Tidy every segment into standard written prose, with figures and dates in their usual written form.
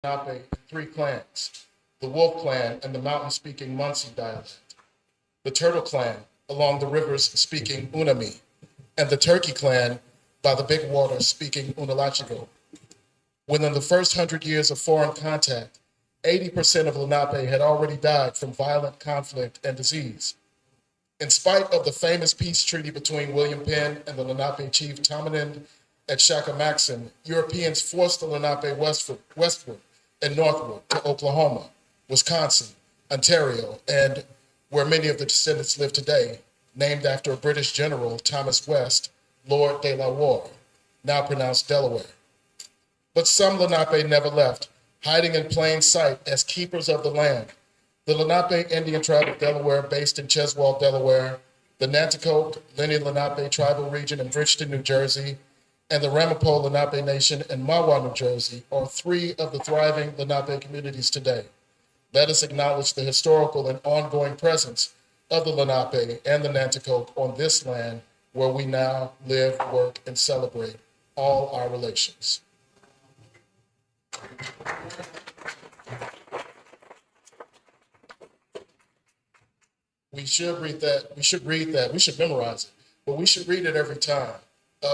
Lenape in three clans, the Wolf Clan and the mountain-speaking Munsee dialect, the Turtle Clan along the rivers speaking Unami, and the Turkey Clan by the Big Water speaking Unalachigo. Within the first 100 years of foreign contact, 80% of Lenape had already died from violent conflict and disease. In spite of the famous peace treaty between William Penn and the Lenape chief Tamenend at Shakamakson, Europeans forced the Lenape westward and northward to Oklahoma, Wisconsin, Ontario, and where many of the descendants live today, named after a British general, Thomas West, Lord de la Warr, now pronounced Delaware. But some Lenape never left, hiding in plain sight as keepers of the land. The Lenape Indian tribe of Delaware, based in Cheswold, Delaware, the Nanticoke Lenni Lenape tribal region in Bridgeton, New Jersey, and the Ramapo Lenape Nation in Mahwah, New Jersey, are three of the thriving Lenape communities today. Let us acknowledge the historical and ongoing presence of the Lenape and the Nanticoke on this land where we now live, work, and celebrate all our relations. We should read that. We should memorize it, but we should read it every time.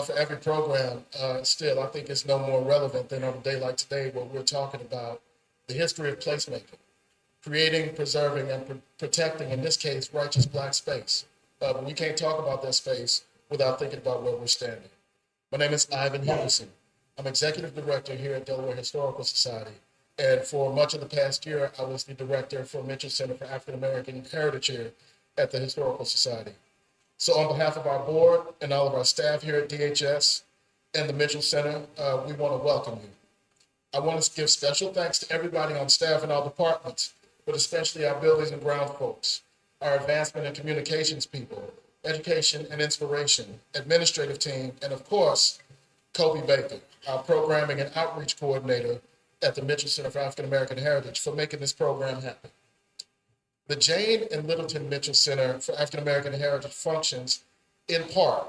For every program, still, I think it's no more relevant than on a day like today where we're talking about the history of placemaking, creating, preserving, and protecting, in this case, righteous Black space. But we can't talk about that space without thinking about where we're standing. My name is Ivan Henderson. I'm executive director here at Delaware Historical Society. And for much of the past year, I was the director for Mitchell Center for African American Heritage here at the Historical Society. So on behalf of our board and all of our staff here at DHS and the Mitchell Center, we want to welcome you. I want to give special thanks to everybody on staff in all departments, but especially our buildings and ground folks, our advancement and communications people, education and inspiration, administrative team, and of course, Kobe Baker, our programming and outreach coordinator at the Mitchell Center for African American Heritage, for making this program happen. The Jane and Littleton Mitchell Center for African American Heritage functions in part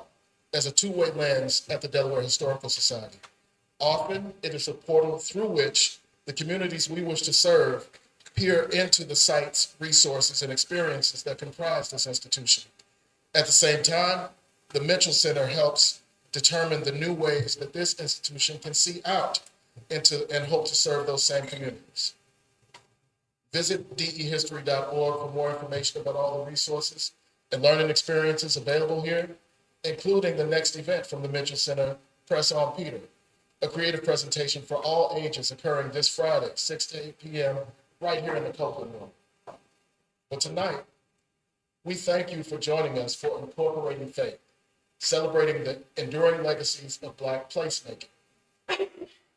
as a two-way lens at the Delaware Historical Society. Often, it is a portal through which the communities we wish to serve peer into the sites, resources, and experiences that comprise this institution. At the same time, the Mitchell Center helps determine the new ways that this institution can see out into and hope to serve those same communities. Visit dehistory.org for more information about all the resources and learning experiences available here, including the next event from the Mitchell Center, Press on Peter, a creative presentation for all ages occurring this Friday, 6 to 8 p.m., right here in the Copeland Room. But tonight, we thank you for joining us for Incorporating Faith, celebrating the enduring legacies of Black placemaking.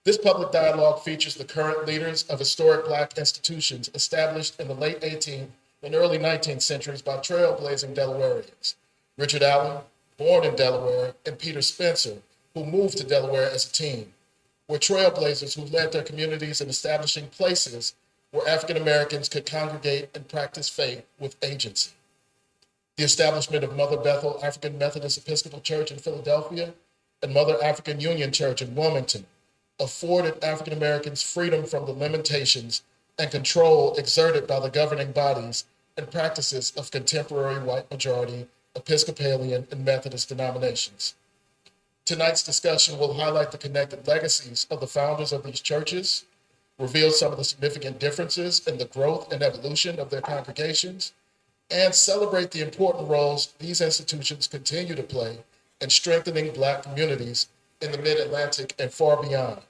This public dialogue features the current leaders of historic Black institutions established in the late 18th and early 19th centuries by trailblazing Delawareans. Richard Allen, born in Delaware, and Peter Spencer, who moved to Delaware as a teen, were trailblazers who led their communities in establishing places where African Americans could congregate and practice faith with agency. The establishment of Mother Bethel African Methodist Episcopal Church in Philadelphia and Mother African Union Church in Wilmington afforded African Americans freedom from the limitations and control exerted by the governing bodies and practices of contemporary white majority Episcopalian and Methodist denominations. Tonight's discussion will highlight the connected legacies of the founders of these churches, reveal some of the significant differences in the growth and evolution of their congregations, and celebrate the important roles these institutions continue to play in strengthening Black communities in the Mid-Atlantic and far beyond.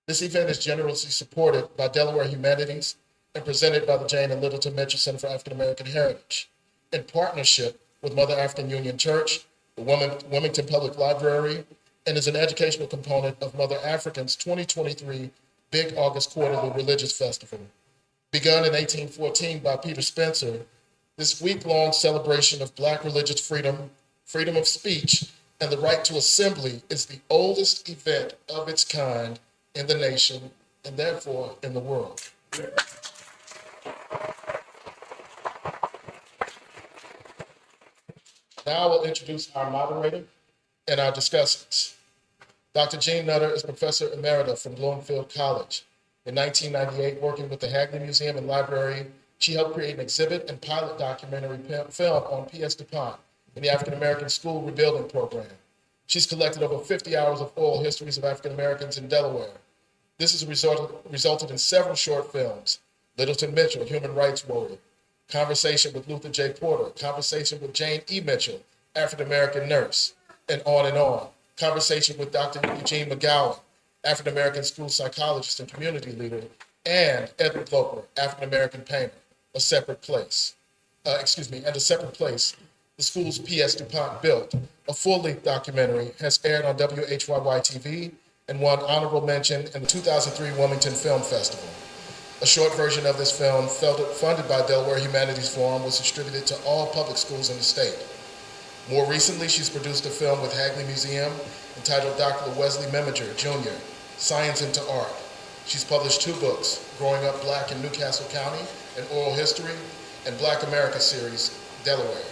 This event is generously supported by Delaware Humanities and presented by the Jane and Littleton Mitchell Center for African American Heritage in partnership with Mother African Union Church, the Wilmington Public Library, and is an educational component of Mother African's 2023 Big August Quarterly Religious Festival. Begun in 1814 by Peter Spencer, this week-long celebration of Black religious freedom, freedom of speech, and the right to assembly is the oldest event of its kind in the nation and therefore in the world. Now I will introduce our moderator and our discussants. Dr. Jean Nutter is Professor Emerita from Bloomfield College. In 1998, working with the Hagley Museum and Library, she helped create an exhibit and pilot documentary film on P.S. DuPont in the African American School Rebuilding Program. She's collected over 50 hours of oral histories of African Americans in Delaware. This has resulted in several short films: Littleton Mitchell, Human Rights Warrior; Conversation with Luther J. Porter; Conversation with Jane E. Mitchell, African American nurse, and on and on. Conversation with Dr. Eugene McGowan, African American school psychologist and community leader, and Edward Loper, African American painter, A Separate Place. And A Separate Place, the school's P.S. DuPont built. A full-length documentary has aired on WHYY TV and won honorable mention in the 2003 Wilmington Film Festival. A short version of this film, funded by Delaware Humanities Forum, was distributed to all public schools in the state. More recently, she's produced a film with Hagley Museum entitled Dr. Wesley Meminger, Jr., Science into Art. She's published 2 books, Growing Up Black in Newcastle County, an Oral History, and Black America Series, Delaware.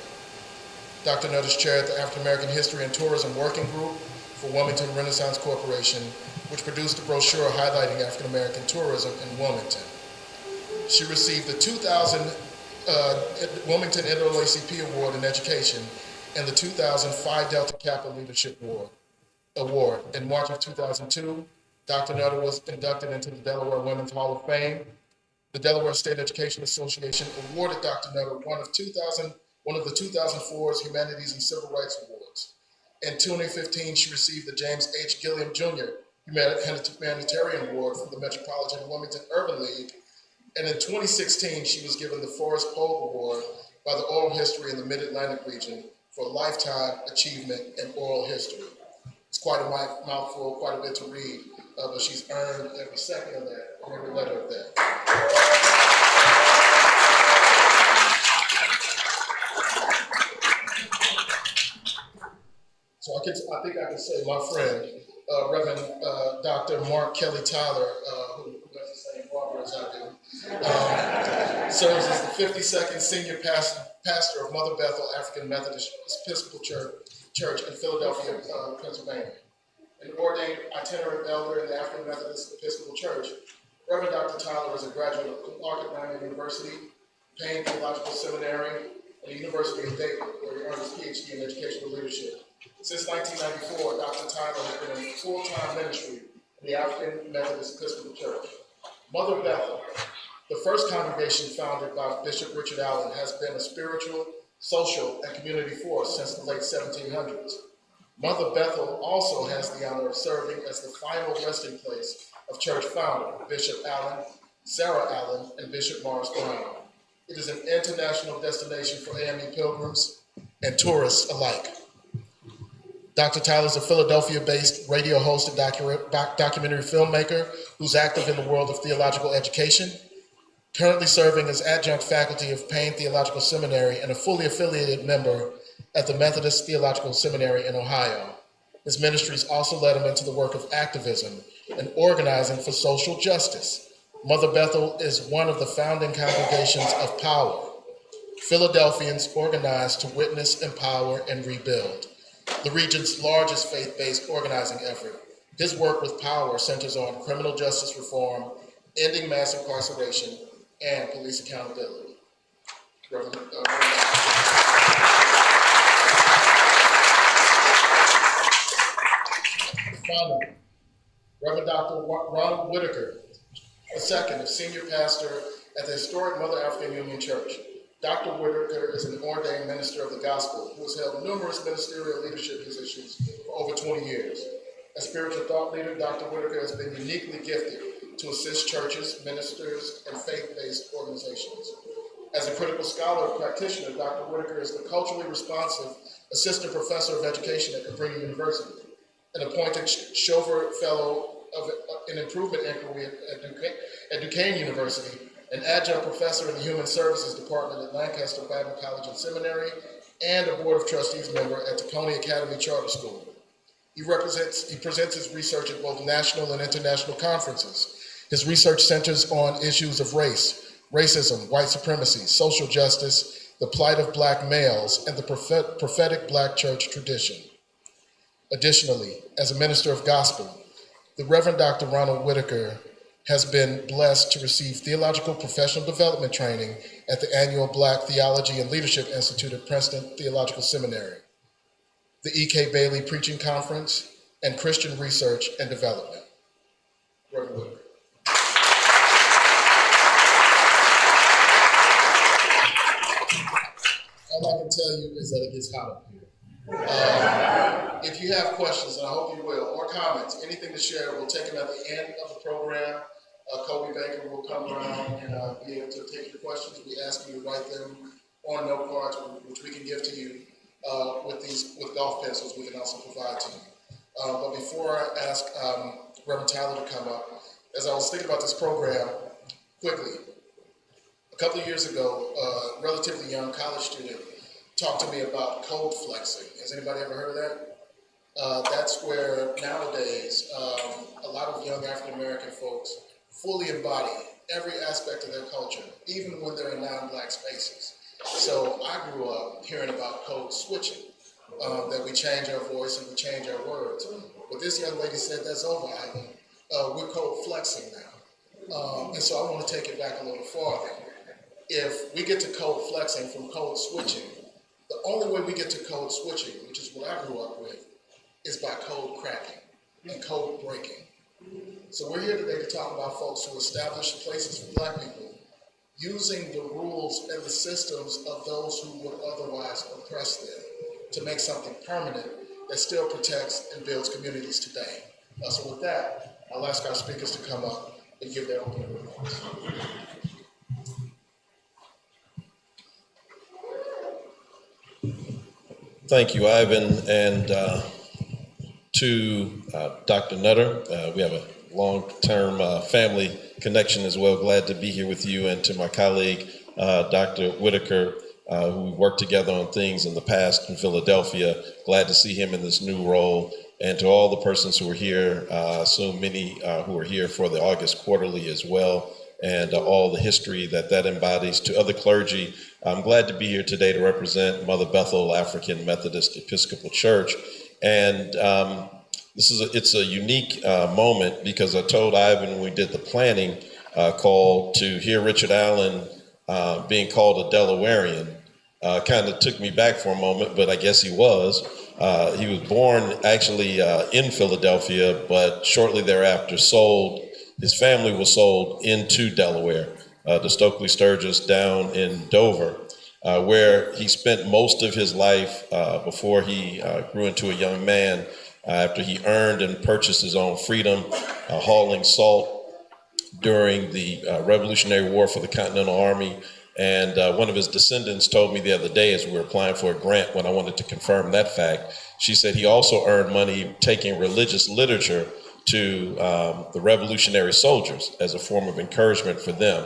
Dr. Nutt is chair at the African American History and Tourism Working Group for Wilmington Renaissance Corporation, which produced a brochure highlighting African American tourism in Wilmington. She received the 2000 Wilmington NAACP Award in Education and the 2000 Phi Delta Kappa Leadership Award. In March of 2002, Dr. Nutter was inducted into the Delaware Women's Hall of Fame. The Delaware State Education Association awarded Dr. Nutter one of the 2004's Humanities and Civil Rights Awards. In 2015, she received the James H. Gilliam Jr. Humanitarian Award from the Metropolitan Wilmington Urban League. And in 2016, she was given the Forrest Pogue Award by the Oral History in the Mid-Atlantic region for lifetime achievement in oral history. It's quite a mouthful, quite a bit to read, but she's earned every second of that, and every letter of that. So I think I can say my friend, Reverend Dr. Mark Kelly Tyler, who does the same barber as I do, serves as the 52nd senior pastor of Mother Bethel African Methodist Episcopal Church in Philadelphia, Pennsylvania. An ordained itinerant elder in the African Methodist Episcopal Church, Reverend Dr. Tyler is a graduate of Clark Atlanta University, Payne Theological Seminary, and the University of Dayton, where he earned his PhD in educational leadership. Since 1994, Dr. Tyler has been in full-time ministry in the African Methodist Episcopal Church. Mother Bethel, the first congregation founded by Bishop Richard Allen, has been a spiritual, social, and community force since the late 1700s. Mother Bethel also has the honor of serving as the final resting place of church founder Bishop Allen, Sarah Allen, and Bishop Morris Brown. It is an international destination for AME pilgrims and tourists alike. Dr. Tyler is a Philadelphia-based radio host and documentary filmmaker who's active in the world of theological education, currently serving as adjunct faculty of Payne Theological Seminary and a fully affiliated member at the Methodist Theological Seminary in Ohio. His ministries also led him into the work of activism and organizing for social justice. Mother Bethel is one of the founding congregations of Power, Philadelphians organized to witness, empower, and rebuild, the region's largest faith-based organizing effort. His work with Power centers on criminal justice reform, ending mass incarceration, and police accountability. Finally, Reverend Dr. Ronald Whitaker, II, senior pastor at the historic Mother African Union Church. Dr. Whitaker is an ordained minister of the gospel who has held numerous ministerial leadership positions for over 20 years. As spiritual thought leader, Dr. Whitaker has been uniquely gifted to assist churches, ministers, and faith-based organizations. As a critical scholar and practitioner, Dr. Whitaker is the culturally responsive assistant professor of education at Cabrini University, an appointed Shover Fellow in Improvement Inquiry at Duquesne University, an adjunct professor in the Human Services Department at Lancaster Bible College and Seminary, and a Board of Trustees member at Tacony Academy Charter School. He presents his research at both national and international conferences. His research centers on issues of race, racism, white supremacy, social justice, the plight of Black males, and the prophetic Black church tradition. Additionally, as a minister of gospel, the Reverend Dr. Ronald Whitaker has been blessed to receive theological professional development training at the annual Black Theology and Leadership Institute at Princeton Theological Seminary, the E.K. Bailey Preaching Conference, and Christian Research and Development. Reverend Whitaker. All I can tell you is that it gets hot up here. If you have questions, and I hope you will, or comments, anything to share, we'll take them at the end of the program. Kobe Baker will come around and be able to take your questions. We ask you to write them on note cards, which we can give to you with golf pencils. We can also provide to you. But before I ask Reverend Tyler to come up, as I was thinking about this program, quickly, a couple of years ago, a relatively young college student talked to me about code flexing. Has anybody ever heard of that? That's where nowadays a lot of young African-American folks fully embody every aspect of their culture, even when they're in non-Black spaces. So I grew up hearing about code switching, that we change our voice and we change our words. But this young lady said that's over, Ivan. We're code flexing now. And so I want to take it back a little farther. If we get to code flexing from code switching, the only way we get to code switching, which is what I grew up with, is by code cracking and code breaking. So we're here today to talk about folks who establish places for Black people using the rules and the systems of those who would otherwise oppress them to make something permanent that still protects and builds communities today. So with that, I'll ask our speakers to come up and give their opening remarks. Thank you, Ivan, and to Dr. Nutter. We have a long-term family connection as well. Glad to be here with you, and to my colleague, Dr. Whitaker, who we worked together on things in the past in Philadelphia. Glad to see him in this new role. And to all the persons who are here, I assume many who are here for the August Quarterly as well, and all the history that embodies. To other clergy, I'm glad to be here today to represent Mother Bethel African Methodist Episcopal Church. And it's a unique moment, because I told Ivan when we did the planning call to hear Richard Allen being called a Delawarean. Kind of took me back for a moment, but I guess he was. He was born actually in Philadelphia, but shortly thereafter his family was sold into Delaware, to Stokely Sturgis down in Dover, where he spent most of his life before he grew into a young man, after he earned and purchased his own freedom, hauling salt during the Revolutionary War for the Continental Army. And one of his descendants told me the other day, as we were applying for a grant, when I wanted to confirm that fact, she said he also earned money taking religious literature to the Revolutionary soldiers as a form of encouragement for them.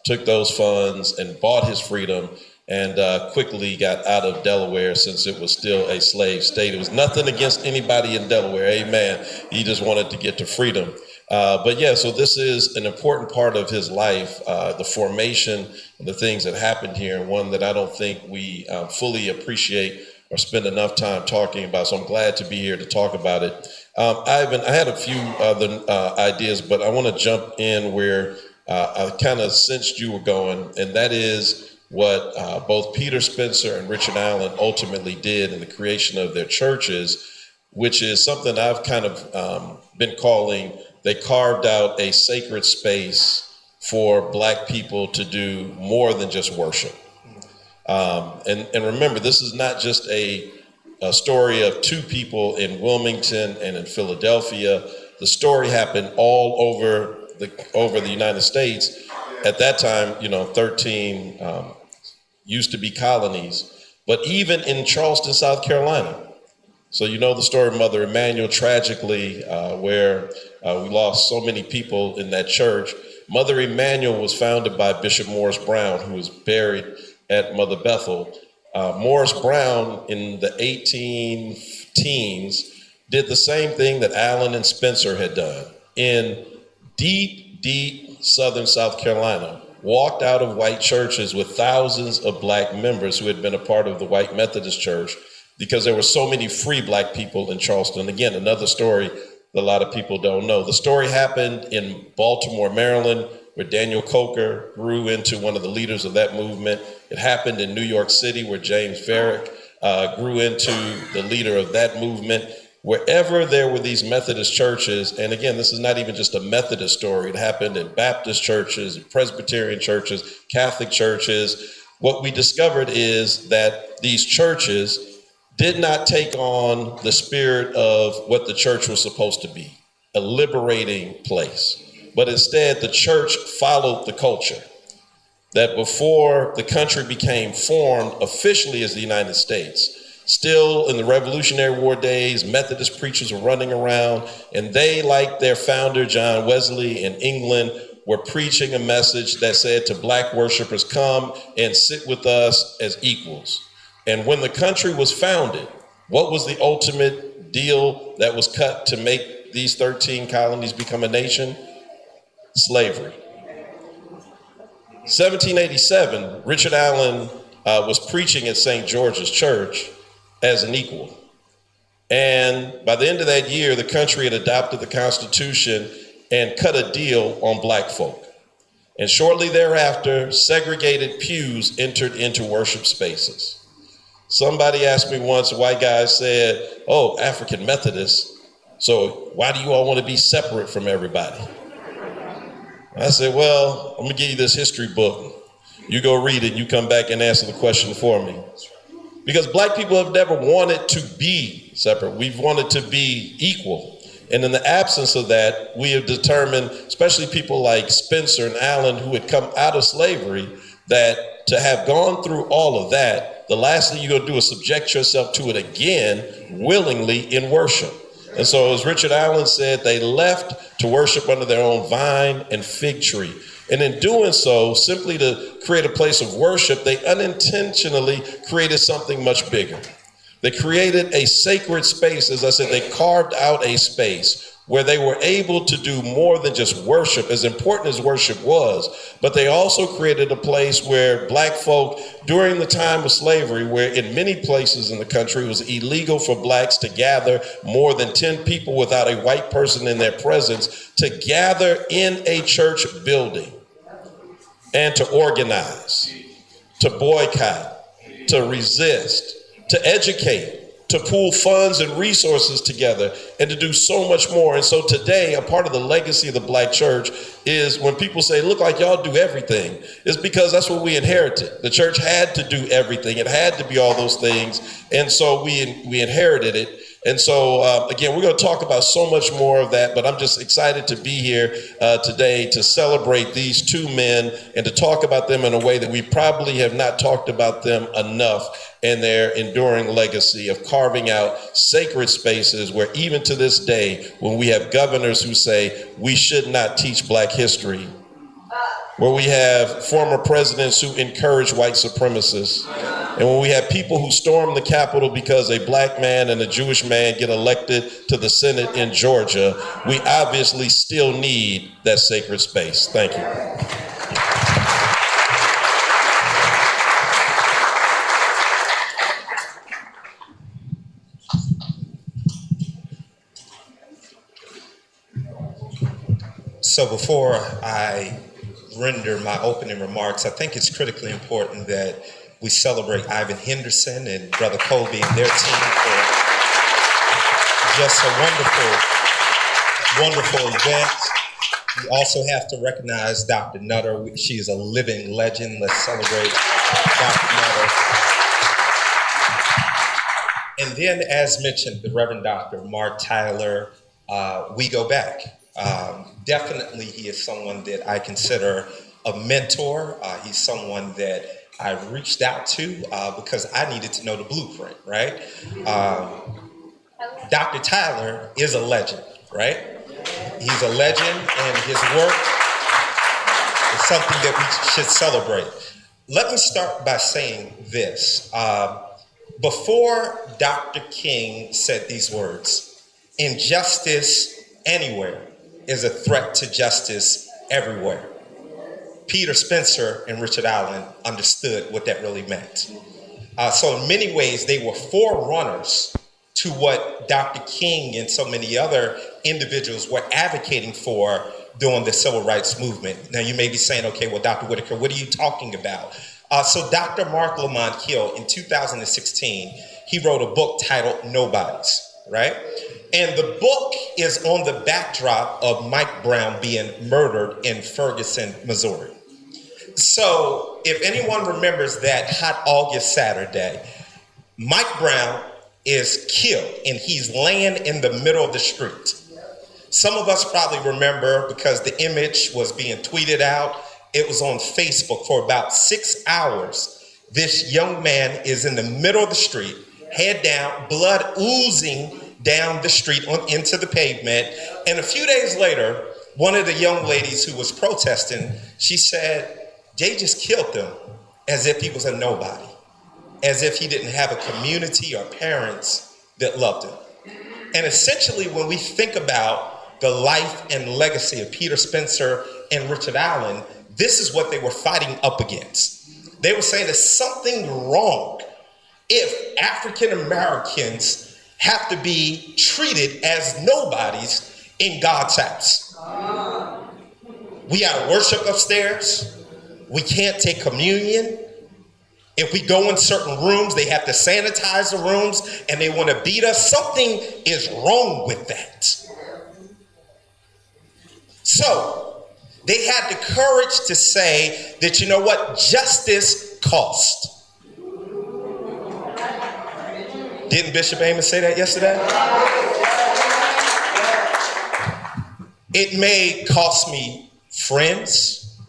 Took those funds and bought his freedom, and quickly got out of Delaware, since it was still a slave state. It was nothing against anybody in Delaware, amen. He just wanted to get to freedom. But yeah, so this is an important part of his life, the formation and the things that happened here, and one that I don't think we fully appreciate or spend enough time talking about. So I'm glad to be here to talk about it. Ivan, I had a few other ideas, but I want to jump in where I kind of sensed you were going, and that is what both Peter Spencer and Richard Allen ultimately did in the creation of their churches, which is something I've kind of been calling, they carved out a sacred space for Black people to do more than just worship. And remember, this is not just a story of two people in Wilmington and in Philadelphia. The story happened all over the United States. At that time, 13 used to be colonies, but even in Charleston, South Carolina. So you know the story of Mother Emanuel, tragically, where we lost so many people in that church. Mother Emanuel was founded by Bishop Morris Brown, who was buried at Mother Bethel. Morris Brown in the 18 teens did the same thing that Allen and Spencer had done in deep southern South Carolina. Walked out of white churches with thousands of Black members who had been a part of the white Methodist Church, because there were so many free Black people in Charleston. Again, another story that a lot of people don't know. The story happened in Baltimore, Maryland, where Daniel Coker grew into one of the leaders of that movement. It happened in New York City, where James Varick grew into the leader of that movement. Wherever there were these Methodist churches, and again, this is not even just a Methodist story, it happened in Baptist churches, Presbyterian churches, Catholic churches. What we discovered is that these churches did not take on the spirit of what the church was supposed to be, a liberating place. But instead, the church followed the culture. That before the country became formed officially as the United States, still in the Revolutionary War days, Methodist preachers were running around, and they, like their founder, John Wesley in England, were preaching a message that said to black worshipers, come and sit with us as equals. And when the country was founded, what was the ultimate deal that was cut to make these 13 colonies become a nation? Slavery. 1787, Richard Allen was preaching at St. George's Church as an equal. And by the end of that year, the country had adopted the Constitution and cut a deal on black folk. And shortly thereafter, segregated pews entered into worship spaces. Somebody asked me once, a white guy said, oh, African Methodists, so why do you all want to be separate from everybody? I said, well, I'm gonna give you this history book. You go read it, you come back and answer the question for me. Because black people have never wanted to be separate. We've wanted to be equal. And in the absence of that, we have determined, especially people like Spencer and Allen, who had come out of slavery, that to have gone through all of that, the last thing you're gonna do is subject yourself to it again willingly in worship. And so as Richard Allen said, they left to worship under their own vine and fig tree. And in doing so, simply to create a place of worship, they unintentionally created something much bigger. They created a sacred space. As I said, they carved out a space where they were able to do more than just worship, as important as worship was, but they also created a place where black folk, during the time of slavery, where in many places in the country it was illegal for blacks to gather more than 10 people without a white person in their presence, to gather in a church building and to organize, to boycott, to resist, to educate, to pool funds and resources together, and to do so much more. And so today, a part of the legacy of the black church is when people say, look like y'all do everything, it's because that's what we inherited. The church had to do everything. It had to be all those things. And so we inherited it. And so, again, we're going to talk about so much more of that, but I'm just excited to be here today to celebrate these two men and to talk about them in a way that we probably have not talked about them enough, and their enduring legacy of carving out sacred spaces where even to this day, when we have governors who say we should not teach black history, where we have former presidents who encourage white supremacists, and when we have people who storm the Capitol because a black man and a Jewish man get elected to the Senate in Georgia, we obviously still need that sacred space. Thank you. So before I render my opening remarks, I think it's critically important that we celebrate Ivan Henderson and Brother Colby and their team for just a wonderful event. We also have to recognize Dr. Nutter. She is a living legend. Let's celebrate Dr. Nutter. And then, as mentioned, the Reverend Dr. Mark Tyler, we go back. Definitely, he is someone that I consider a mentor. He's someone that I reached out to because I needed to know the blueprint, right? Dr. Tyler is a legend, right? He's a legend, and his work is something that we should celebrate. Let me start by saying this. Before Dr. King said these words, injustice anywhere is a threat to justice everywhere. Peter Spencer and Richard Allen understood what that really meant. So in many ways, they were forerunners to what Dr. King and so many other individuals were advocating for during the civil rights movement. Now you may be saying, okay, well, Dr. Whitaker, what are you talking about? So Dr. Mark Lamont Hill, in 2016, he wrote a book titled Nobodies, right? And the book is on the backdrop of Mike Brown being murdered in Ferguson, Missouri. So if anyone remembers that hot August Saturday, Mike Brown is killed and he's laying in the middle of the street. Some of us probably remember because the image was being tweeted out. It was on Facebook for about 6 hours. This young man is in the middle of the street, head down, blood oozing down the street into the pavement. And a few days later, one of the young ladies who was protesting, she said, they just killed him as if he was a nobody, as if he didn't have a community or parents that loved him. And essentially, when we think about the life and legacy of Peter Spencer and Richard Allen, this is what they were fighting up against. They were saying there's something wrong if African Americans have to be treated as nobodies in God's house. We gotta worship upstairs. We can't take communion. If we go in certain rooms, they have to sanitize the rooms and they want to beat us. Something is wrong with that. So they had the courage to say that, you know what, justice costs. Didn't Bishop Amos say that yesterday? It may cost me friends.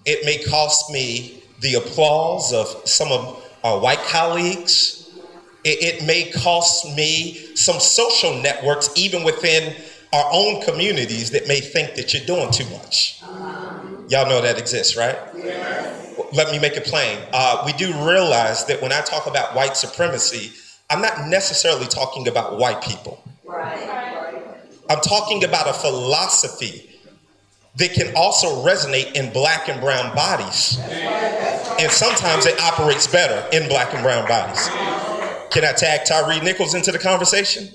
It may cost me the applause of some of our white colleagues. It may cost me some social networks, even within our own communities, that may think that you're doing too much. Y'all know that exists, right? Yes. Let me make it plain. We do realize that when I talk about white supremacy, I'm not necessarily talking about white people. Right. I'm talking about a philosophy that can also resonate in black and brown bodies. And sometimes it operates better in black and brown bodies. Can I tag Tyree Nichols into the conversation?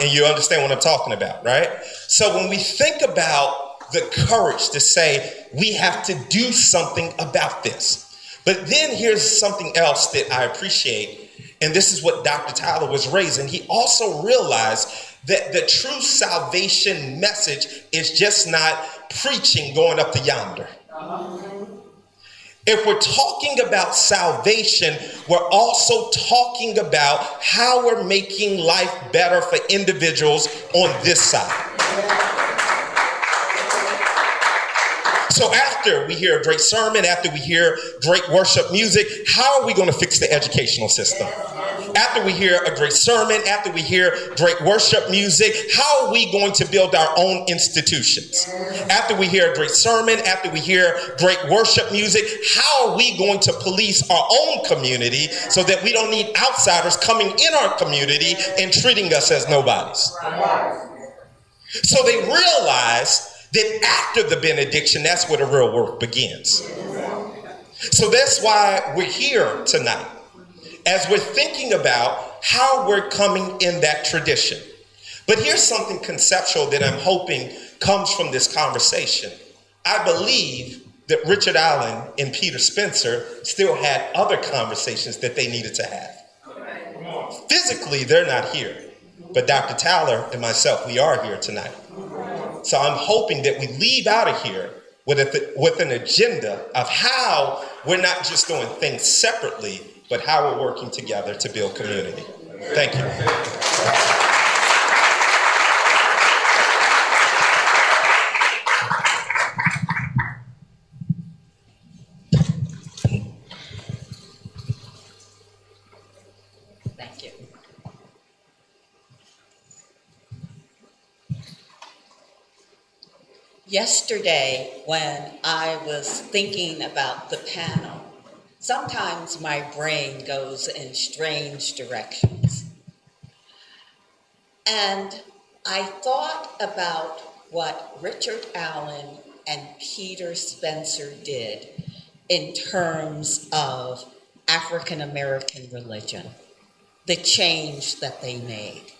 And you understand what I'm talking about, right? So when we think about the courage to say we have to do something about this. But then here's something else that I appreciate. And this is what Dr. Tyler was raising. He also realized that the true salvation message is just not preaching going up to yonder. If we're talking about salvation, we're also talking about how we're making life better for individuals on this side. So after we hear a great sermon, after we hear great worship music, how are we going to fix the educational system? After we hear a great sermon, after we hear great worship music, how are we going to build our own institutions? After we hear a great sermon, after we hear great worship music, how are we going to police our own community so that we don't need outsiders coming in our community and treating us as nobodies? So they realized that after the benediction, that's where the real work begins. So that's why we're here tonight, as we're thinking about how we're coming in that tradition. But here's something conceptual that I'm hoping comes from this conversation. I believe that Richard Allen and Peter Spencer still had other conversations that they needed to have. Physically, they're not here, but Dr. Tyler and myself, we are here tonight. So I'm hoping that we leave out of here with an agenda of how we're not just doing things separately, but how we're working together to build community. Thank you. Thank you. Yesterday, when I was thinking about the panel, sometimes my brain goes in strange directions. And I thought about what Richard Allen and Peter Spencer did in terms of African American religion, the change that they made.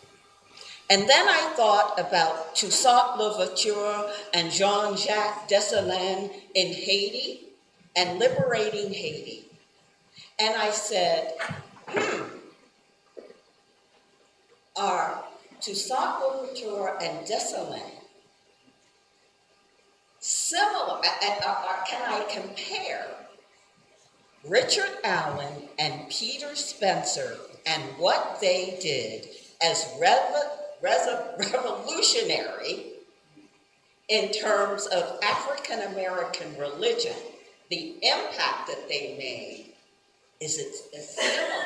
And then I thought about Toussaint Louverture and Jean-Jacques Dessalines in Haiti and liberating Haiti. And I said, are Toussaint Louverture and Dessalines similar? Can I compare Richard Allen and Peter Spencer and what they did as revolutionary in terms of African American religion? The impact that they made is as similar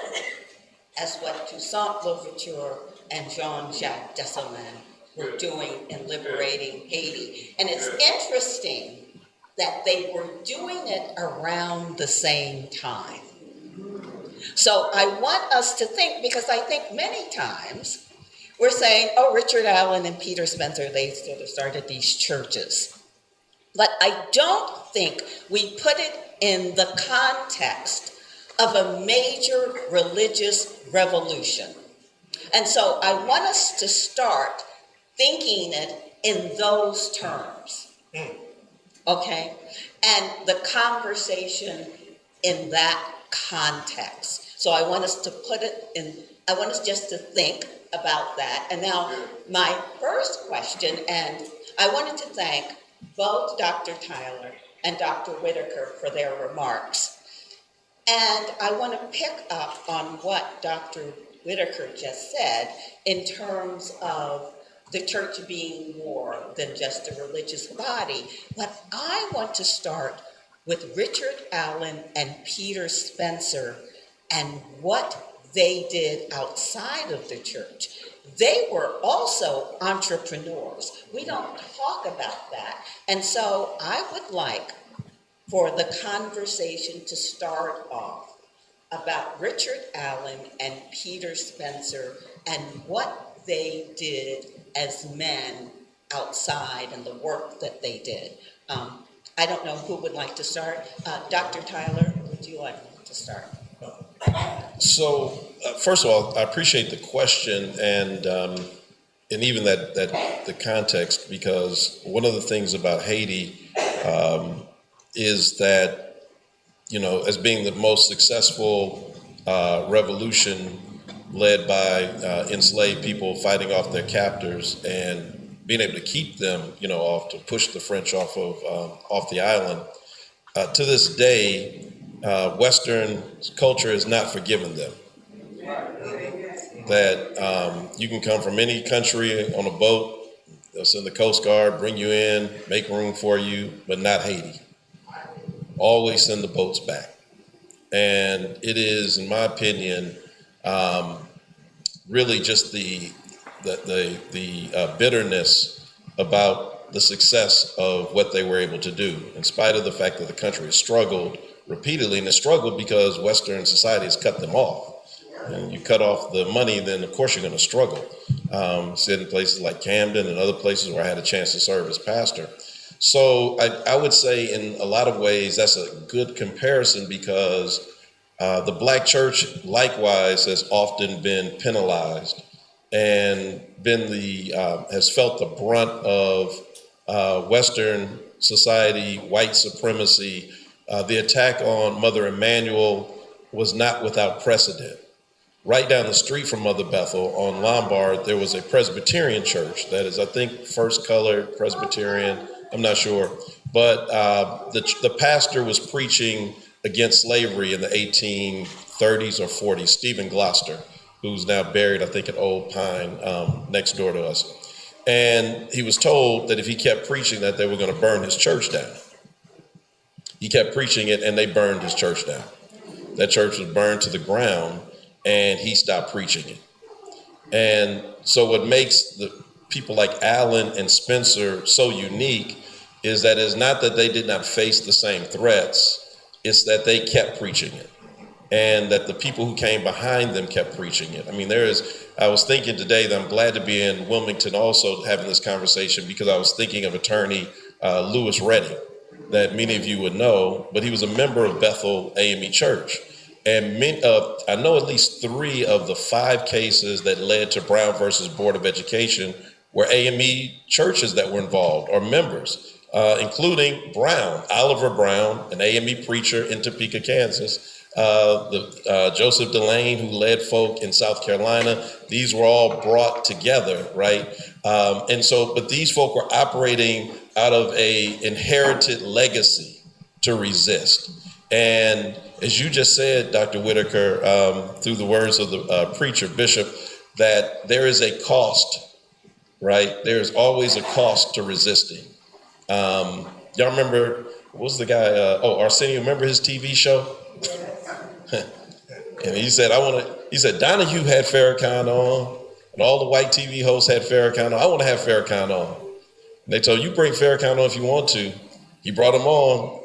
as what Toussaint Louverture and Jean-Jacques Dessalines were doing in liberating Haiti. And it's interesting that they were doing it around the same time. So I want us to think, because I think many times we're saying, oh, Richard Allen and Peter Spencer, they sort of started these churches. But I don't think we put it in the context of a major religious revolution. And so I want us to start thinking it in those terms, okay? And the conversation in that context. So I want us to put it in, I want us just to think about that. And now my first question, and I wanted to thank both Dr. Tyler and Dr. Whitaker for their remarks. And I want to pick up on what Dr. Whitaker just said in terms of the church being more than just a religious body. But I want to start with Richard Allen and Peter Spencer and what they did outside of the church. They were also entrepreneurs. We don't talk about that. And so I would like for the conversation to start off about Richard Allen and Peter Spencer and what they did as men outside and the work that they did. I don't know who would like to start. Dr. Tyler, would you like to start? So, first of all, I appreciate the question and even that the context, because one of the things about Haiti is that, you know, as being the most successful revolution led by enslaved people fighting off their captors and being able to keep them, you know, off, to push the French off the island. To this day, Western culture has not forgiven them. That you can come from any country on a boat, they'll send the Coast Guard, bring you in, make room for you, but not Haiti. Always send the boats back. And it is, in my opinion, really just the bitterness about the success of what they were able to do, in spite of the fact that the country has struggled repeatedly, and it's struggled because Western society has cut them off. And you cut off the money, then of course you're going to struggle. Sit in places like Camden and other places where I had a chance to serve as pastor. So I would say in a lot of ways that's a good comparison, because the Black church likewise has often been penalized and been has felt the brunt of Western society, white supremacy. The attack on Mother Emanuel was not without precedent. Right down the street from Mother Bethel on Lombard, there was a Presbyterian church that is, I think, First Colored Presbyterian. I'm not sure. But the pastor was preaching against slavery in the 1830s or 40s, Stephen Gloucester, who's now buried, I think, at Old Pine, next door to us. And he was told that if he kept preaching that, they were going to burn his church down. He kept preaching it, and they burned his church down. That church was burned to the ground, and he stopped preaching it. And so what makes the people like Allen and Spencer so unique is that it's not that they did not face the same threats, it's that they kept preaching it, and that the people who came behind them kept preaching it. I mean, I was thinking today that I'm glad to be in Wilmington also having this conversation, because I was thinking of attorney Lewis Redding, that many of you would know, but he was a member of Bethel AME Church. And I know at least 3 of the 5 cases that led to Brown versus Board of Education were AME churches that were involved or members, including Brown, Oliver Brown, an AME preacher in Topeka, Kansas, Joseph Delane, who led folk in South Carolina. These were all brought together, right? But these folk were operating out of a inherited legacy to resist. And as you just said, Dr. Whitaker, through the words of the preacher, Bishop, that there is a cost, right? There's always a cost to resisting. Y'all remember, what was the guy, Arsenio, remember his TV show? And he said, Donahue had Farrakhan on, and all the white TV hosts had Farrakhan on. I want to have Farrakhan on. And they told you bring Farrakhan on if you want to. He brought him on,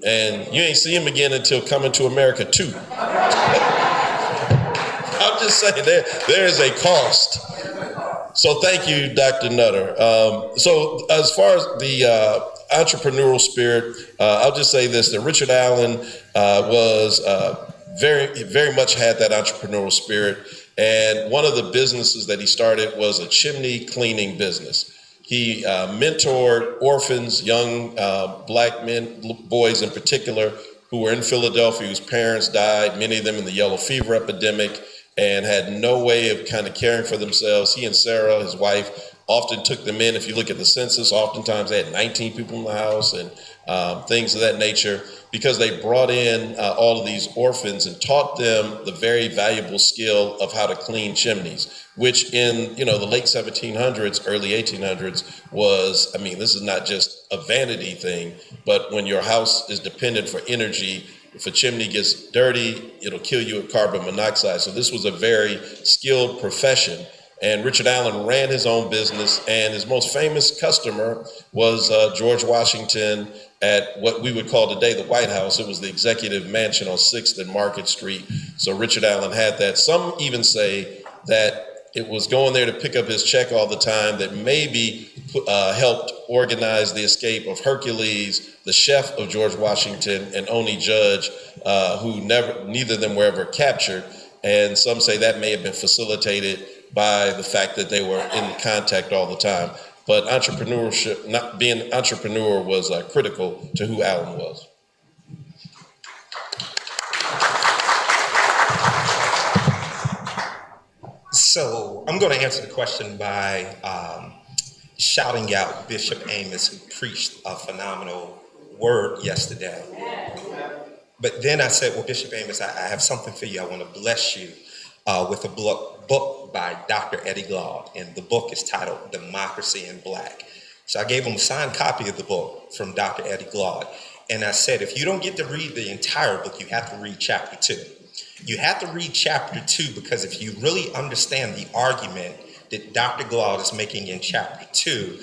and you ain't see him again until Coming to America 2. I'm just saying, there is a cost. So thank you, Dr. Nutter. So as far as the entrepreneurial spirit, I'll just say this, that Richard Allen was very, very much had that entrepreneurial spirit. And one of the businesses that he started was a chimney cleaning business. He mentored orphans, young black men, boys in particular, who were in Philadelphia, whose parents died, many of them in the yellow fever epidemic, and had no way of kind of caring for themselves. He and Sarah, his wife, often took them in. If you look at the census, oftentimes they had 19 people in the house and things of that nature, because they brought in all of these orphans and taught them the very valuable skill of how to clean chimneys, which in the late 1700s, early 1800s was, this is not just a vanity thing, but when your house is dependent for energy, if a chimney gets dirty, it'll kill you with carbon monoxide. So this was a very skilled profession. And Richard Allen ran his own business, and his most famous customer was George Washington at what we would call today the White House. It was the Executive Mansion on 6th and Market Street. So Richard Allen had that. Some even say that it was going there to pick up his check all the time that maybe helped organize the escape of Hercules, the chef of George Washington, and Oney Judge, who neither of them were ever captured. And some say that may have been facilitated by the fact that they were in contact all the time. But entrepreneurship, not being an entrepreneur, was critical to who Allen was. So I'm going to answer the question by shouting out Bishop Amos, who preached a phenomenal word yesterday. But then I said, well, Bishop Amos, I have something for you. I want to bless you with a book by Dr. Eddie Glaude, and the book is titled Democracy in Black. So I gave him a signed copy of the book from Dr. Eddie Glaude, and I said, if you don't get to read the entire book, you have to read chapter 2. You have to read chapter 2 because if you really understand the argument that Dr. Glaude is making in chapter 2,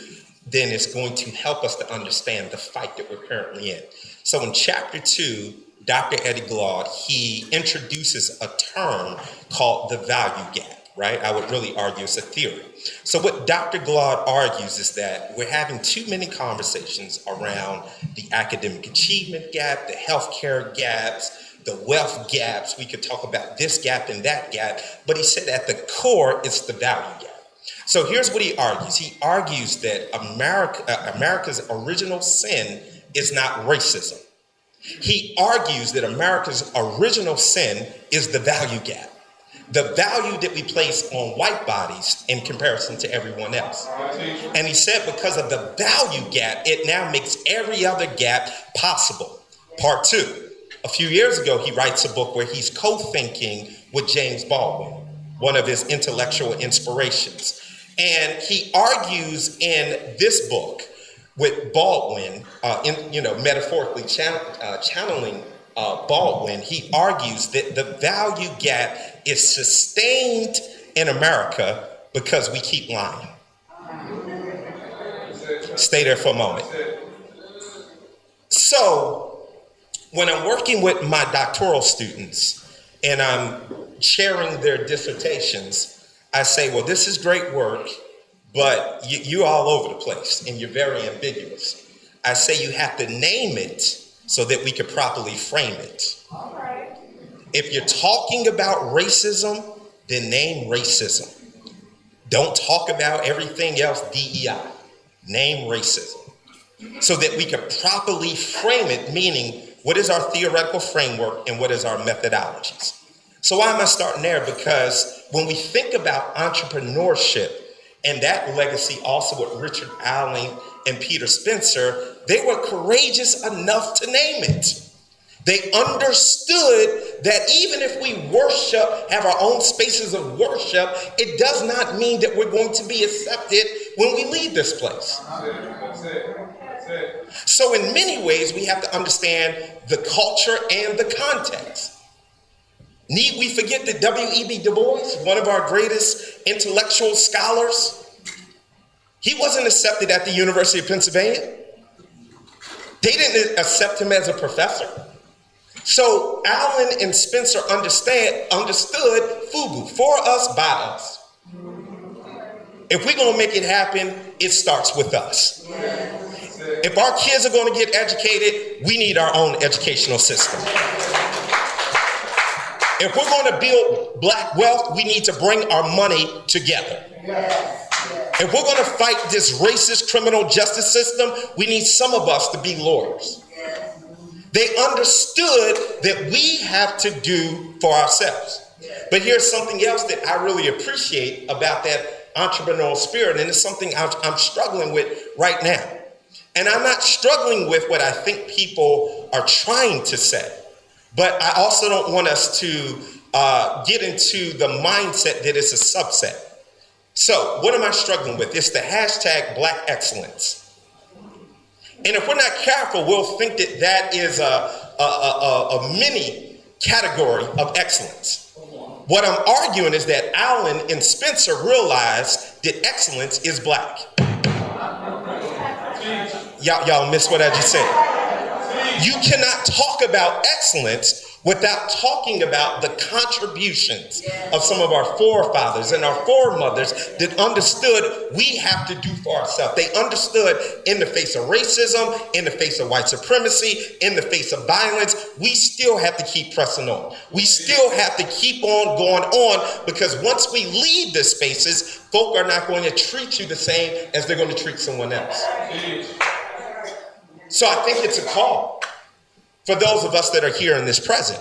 then it's going to help us to understand the fight that we're currently in. So in chapter 2, Dr. Eddie Glaude, he introduces a term called the value gap, right? I would really argue it's a theory. So what Dr. Glaude argues is that we're having too many conversations around the academic achievement gap, the healthcare gaps, the wealth gaps. We could talk about this gap and that gap, but he said at the core, it's the value gap. So here's what he argues. He argues that America's original sin is not racism. He argues that America's original sin is the value gap, the value that we place on white bodies in comparison to everyone else. And he said because of the value gap, it now makes every other gap possible. Part 2, a few years ago, he writes a book where he's co-thinking with James Baldwin, one of his intellectual inspirations. And he argues in this book with Baldwin, metaphorically channeling Baldwin, he argues that the value gap is sustained in America because we keep lying. Stay there for a moment. So when I'm working with my doctoral students and I'm chairing their dissertations, I say, well, this is great work, but you're all over the place and you're very ambiguous. I say you have to name it so that we could properly frame it. All right. If you're talking about racism, then name racism. Don't talk about everything else DEI. Name racism so that we can properly frame it, meaning what is our theoretical framework and what is our methodologies. So why am I starting there? Because when we think about entrepreneurship and that legacy also with Richard Allen and Peter Spencer, they were courageous enough to name it. They understood that even if we worship, have our own spaces of worship, it does not mean that we're going to be accepted when we leave this place. That's it. So in many ways, we have to understand the culture and the context. Need we forget that W.E.B. Du Bois, one of our greatest intellectual scholars, he wasn't accepted at the University of Pennsylvania. They didn't accept him as a professor. So Allen and Spencer understood FUBU, for us, by us. If we're going to make it happen, it starts with us. If our kids are going to get educated, we need our own educational system. If we're going to build black wealth, we need to bring our money together. If we're going to fight this racist criminal justice system, we need some of us to be lawyers. They understood that we have to do for ourselves. But here's something else that I really appreciate about that entrepreneurial spirit, and it's something I'm struggling with right now. And I'm not struggling with what I think people are trying to say, but I also don't want us to get into the mindset that it's a subset. So what am I struggling with? It's the hashtag Black Excellence. And if we're not careful, we'll think that that is a mini category of excellence. What I'm arguing is that Allen and Spencer realized that excellence is black. Y'all missed what I just said. You cannot talk about excellence without talking about the contributions of some of our forefathers and our foremothers that understood we have to do for ourselves. They understood in the face of racism, in the face of white supremacy, in the face of violence, we still have to keep pressing on. We still have to keep on going on, because once we leave the spaces, folk are not going to treat you the same as they're going to treat someone else. So I think it's a call for those of us that are here in this present.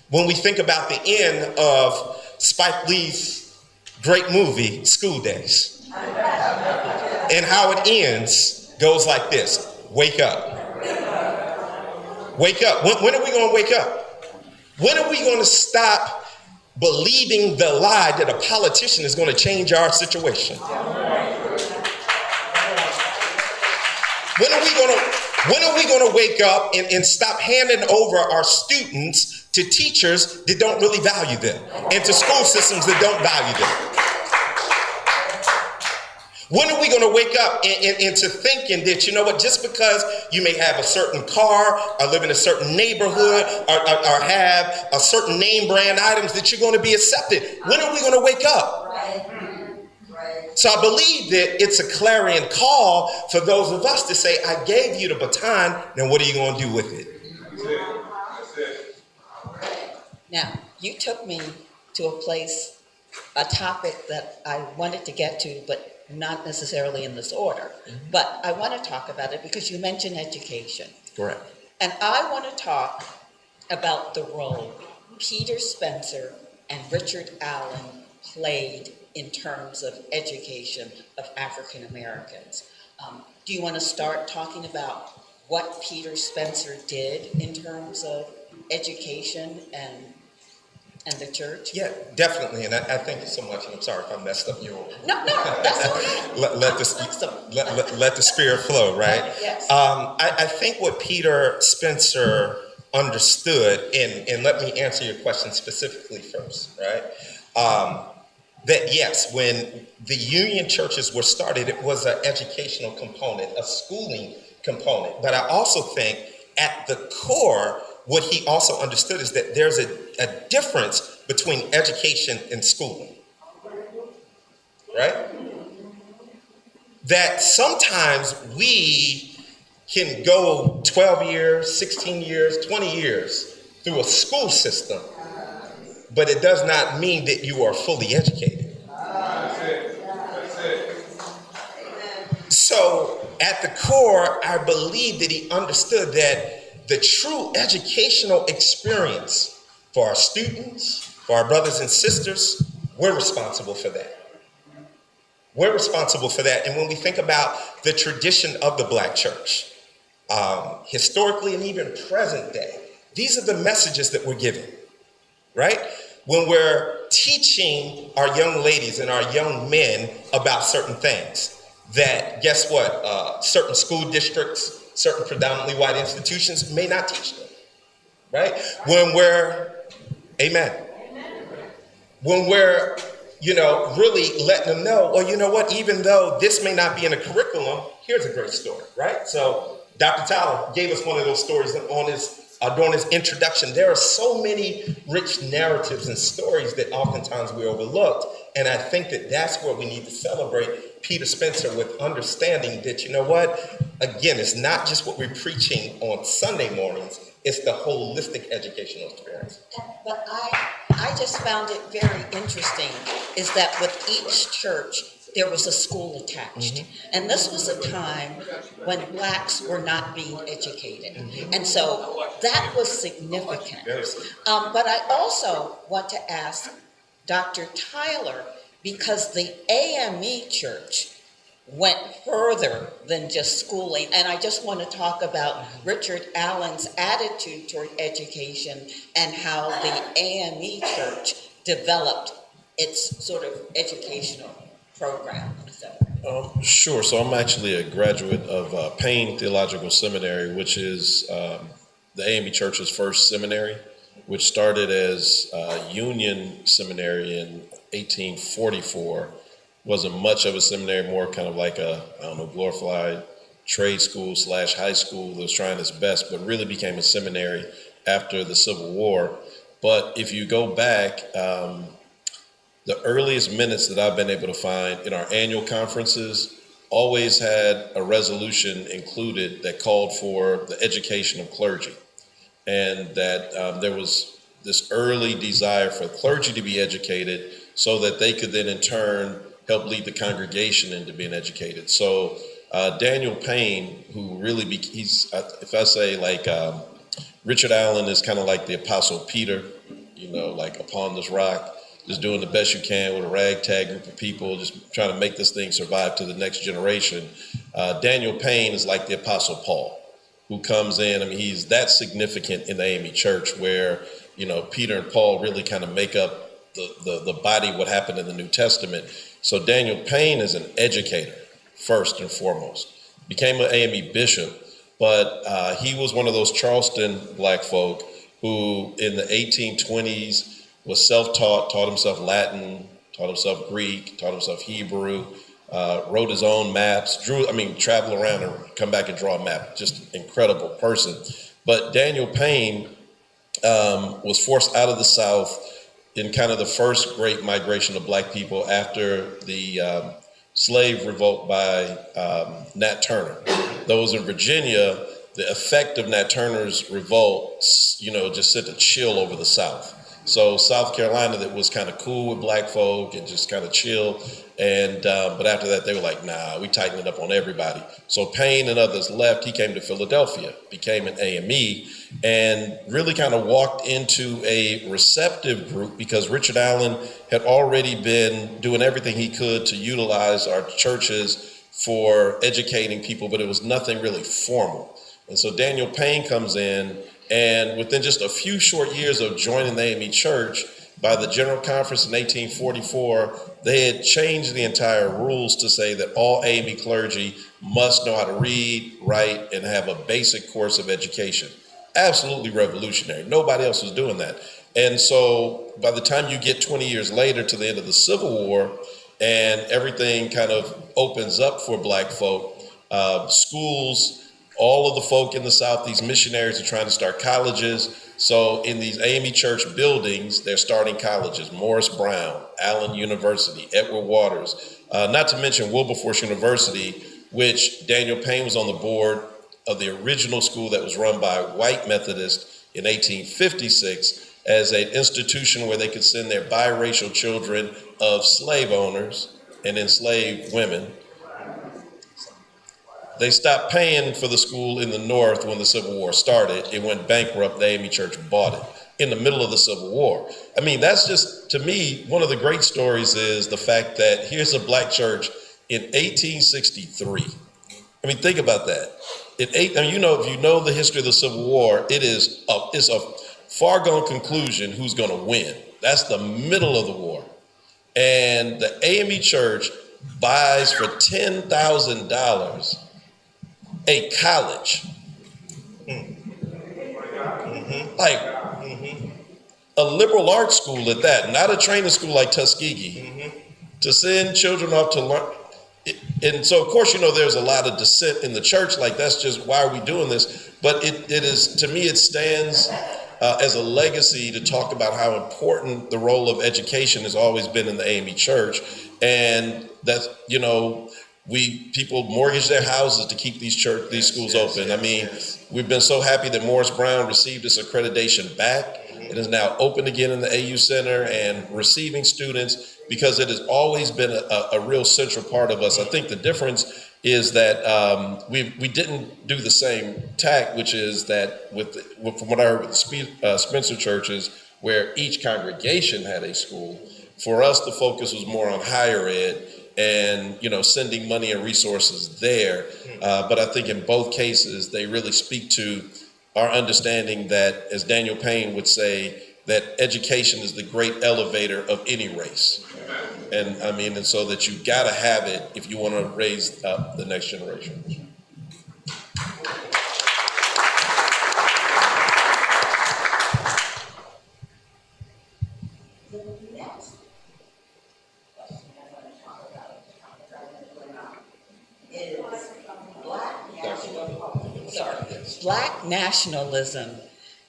When we think about the end of Spike Lee's great movie, School Days, and how it ends goes like this: wake up. Wake up. When are we going to wake up? When are we going to stop believing the lie that a politician is going to change our situation? When are we going to wake up and stop handing over our students to teachers that don't really value them, and to school systems that don't value them? When are we going to wake up into thinking that, you know what, just because you may have a certain car or live in a certain neighborhood or have a certain name brand items that you're going to be accepted? When are we going to wake up? So I believe that it's a clarion call for those of us to say, I gave you the baton, now what are you going to do with it? That's it. Now, you took me to a place, a topic that I wanted to get to, but not necessarily in this order. But I want to talk about it because you mentioned education. Correct. And I want to talk about the role Peter Spencer and Richard Allen played in terms of education of African Americans. Do you want to start talking about what Peter Spencer did in terms of education and the church? Yeah, definitely. And I thank you so much. And I'm sorry if I messed up your... No, that's okay. let the spirit flow, right? Yes. I think what Peter Spencer understood, and let me answer your question specifically first, right? That yes, when the union churches were started, it was an educational component, a schooling component. But I also think at the core, what he also understood is that there's a difference between education and schooling, right? That sometimes we can go 12 years, 16 years, 20 years through a school system but it does not mean that you are fully educated. So at the core, I believe that he understood that the true educational experience for our students, for our brothers and sisters, we're responsible for that. We're responsible for that. And when we think about the tradition of the Black church, historically and even present day, these are the messages that we're giving, right? When we're teaching our young ladies and our young men about certain things that, guess what, certain school districts, certain predominantly white institutions may not teach them, right? When we're, amen. When we're, really letting them know, well, you know what, even though this may not be in a curriculum, here's a great story, right? So Dr. Tyler gave us one of those stories on during his introduction. There are so many rich narratives and stories that oftentimes we overlooked. And I think that that's where we need to celebrate Peter Spencer with understanding that, you know what, again, it's not just what we're preaching on Sunday mornings, it's the holistic educational experience. But I just found it very interesting is that with each church, there was a school attached. Mm-hmm. And this was a time when Blacks were not being educated. Mm-hmm. And so that was significant. But I also want to ask Dr. Tyler, because the AME church went further than just schooling. And I just want to talk about Richard Allen's attitude toward education and how the AME church developed its sort of educational program. Sure. So I'm actually a graduate of Payne Theological Seminary, which is the AME Church's first seminary, which started as Union Seminary in 1844. Wasn't much of a seminary, more kind of like a, glorified trade school / high school that was trying its best, but really became a seminary after the Civil War. But if you go back, the earliest minutes that I've been able to find in our annual conferences always had a resolution included that called for the education of clergy, and that there was this early desire for clergy to be educated so that they could then in turn help lead the congregation into being educated. So Daniel Payne, who really, he's, if I say like Richard Allen is kind of like the Apostle Peter, like upon this rock, just doing the best you can with a ragtag group of people, just trying to make this thing survive to the next generation. Daniel Payne is like the Apostle Paul, who comes in. He's that significant in the AME church where, Peter and Paul really kind of make up the body, what happened in the New Testament. So Daniel Payne is an educator, first and foremost. Became an AME bishop, but he was one of those Charleston Black folk who in the 1820s was self-taught, taught himself Latin, taught himself Greek, taught himself Hebrew, wrote his own maps, travel around and come back and draw a map. Just incredible person. But Daniel Payne was forced out of the South in kind of the first great migration of Black people after the slave revolt by Nat Turner. Those in Virginia, the effect of Nat Turner's revolt, just sent a chill over the South. So South Carolina, that was kind of cool with Black folk and just kind of chill. And but after that, they were like, nah, we tightened it up on everybody. So Payne and others left. He came to Philadelphia, became an AME, and really kind of walked into a receptive group because Richard Allen had already been doing everything he could to utilize our churches for educating people, but it was nothing really formal. And so Daniel Payne comes in, and within just a few short years of joining the AME church, by the General Conference in 1844, they had changed the entire rules to say that all AME clergy must know how to read, write, and have a basic course of education. Absolutely revolutionary. Nobody else was doing that. And so by the time you get 20 years later to the end of the Civil War and everything kind of opens up for Black folk, schools, all of the folk in the South, these missionaries are trying to start colleges. So in these AME church buildings, they're starting colleges. Morris Brown, Allen University, Edward Waters, not to mention Wilberforce University, which Daniel Payne was on the board of the original school that was run by white Methodists in 1856. as an institution where they could send their biracial children of slave owners and enslaved women. They stopped paying for the school in the North when the Civil War started. It went bankrupt. The AME Church bought it in the middle of the Civil War. I mean, that's just, to me, one of the great stories is the fact that here's a black church in 1863. I mean, think about that. I mean, if you know the history of the Civil War, it's a far-gone conclusion who's going to win. That's the middle of the war. And the AME Church buys for $10,000 a college. Like a liberal arts school at that, not a training school like Tuskegee, to send children off to learn. And so, of course, there's a lot of dissent in the church, like that's just, why are we doing this? But it is, to me, it stands as a legacy to talk about how important the role of education has always been in the AME Church. And that's, people mortgage their houses to keep these schools open. I mean, we've been so happy that Morris Brown received its accreditation back. It is now open again in the AU Center and receiving students, because it has always been a real central part of us. I think the difference is that we didn't do the same tack, which is that from what I heard with the Spencer churches, where each congregation had a school, for us the focus was more on higher ed and sending money and resources there. But I think in both cases they really speak to our understanding that, as Daniel Payne would say, that education is the great elevator of any race. And I mean, and so that you gotta have it if you want to raise the next generation. Black nationalism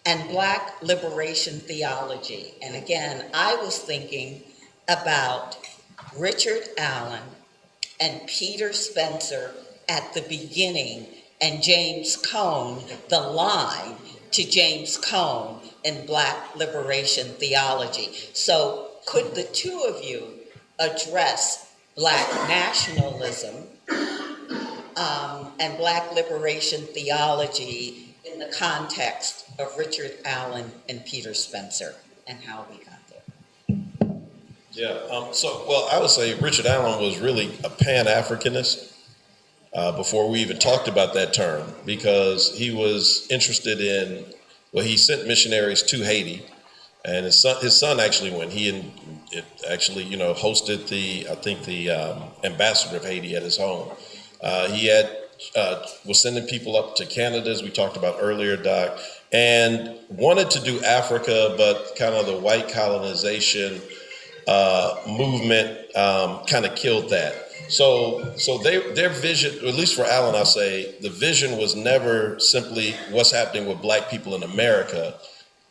and Black liberation theology. And again, I was thinking about Richard Allen and Peter Spencer at the beginning, and James Cone, the line to James Cone in Black liberation theology. So could the two of you address Black nationalism and Black liberation theology in the context of Richard Allen and Peter Spencer, and how we got there? Yeah, I would say Richard Allen was really a Pan-Africanist before we even talked about that term, because he was interested in, he sent missionaries to Haiti, and his son actually went. He hosted the ambassador of Haiti at his home. He was sending people up to Canada, as we talked about earlier, Doc, and wanted to do Africa, but kind of the white colonization movement kind of killed that. So their vision, at least for Allen, I'll say, the vision was never simply what's happening with Black people in America.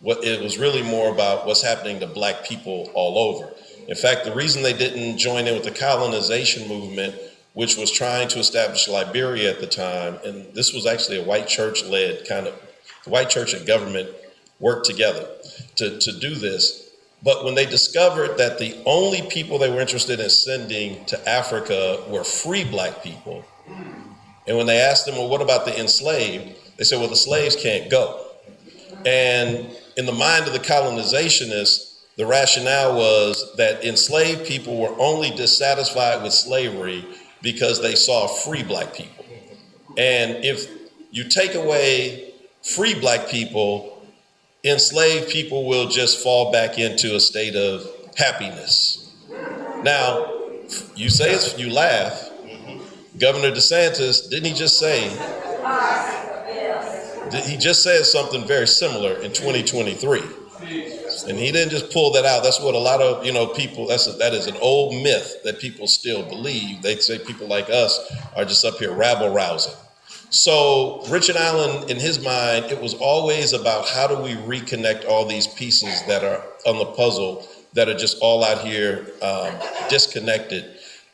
It was really more about what's happening to Black people all over. In fact, the reason they didn't join in with the colonization movement, which was trying to establish Liberia at the time, and this was actually a white church-led kind of, white church and government worked together to do this. But when they discovered that the only people they were interested in sending to Africa were free Black people, and when they asked them, well, what about the enslaved? They said, well, the slaves can't go. And in the mind of the colonizationists, the rationale was that enslaved people were only dissatisfied with slavery because they saw free Black people. And if you take away free Black people, enslaved people will just fall back into a state of happiness. Now, you say it's, you laugh. Governor DeSantis, didn't he just say, he just said something very similar in 2023. And he didn't just pull that out. That's what a lot of people, that is an old myth that people still believe. They say people like us are just up here rabble rousing. So Richard Allen, in his mind, it was always about how do we reconnect all these pieces that are on the puzzle that are just all out here disconnected.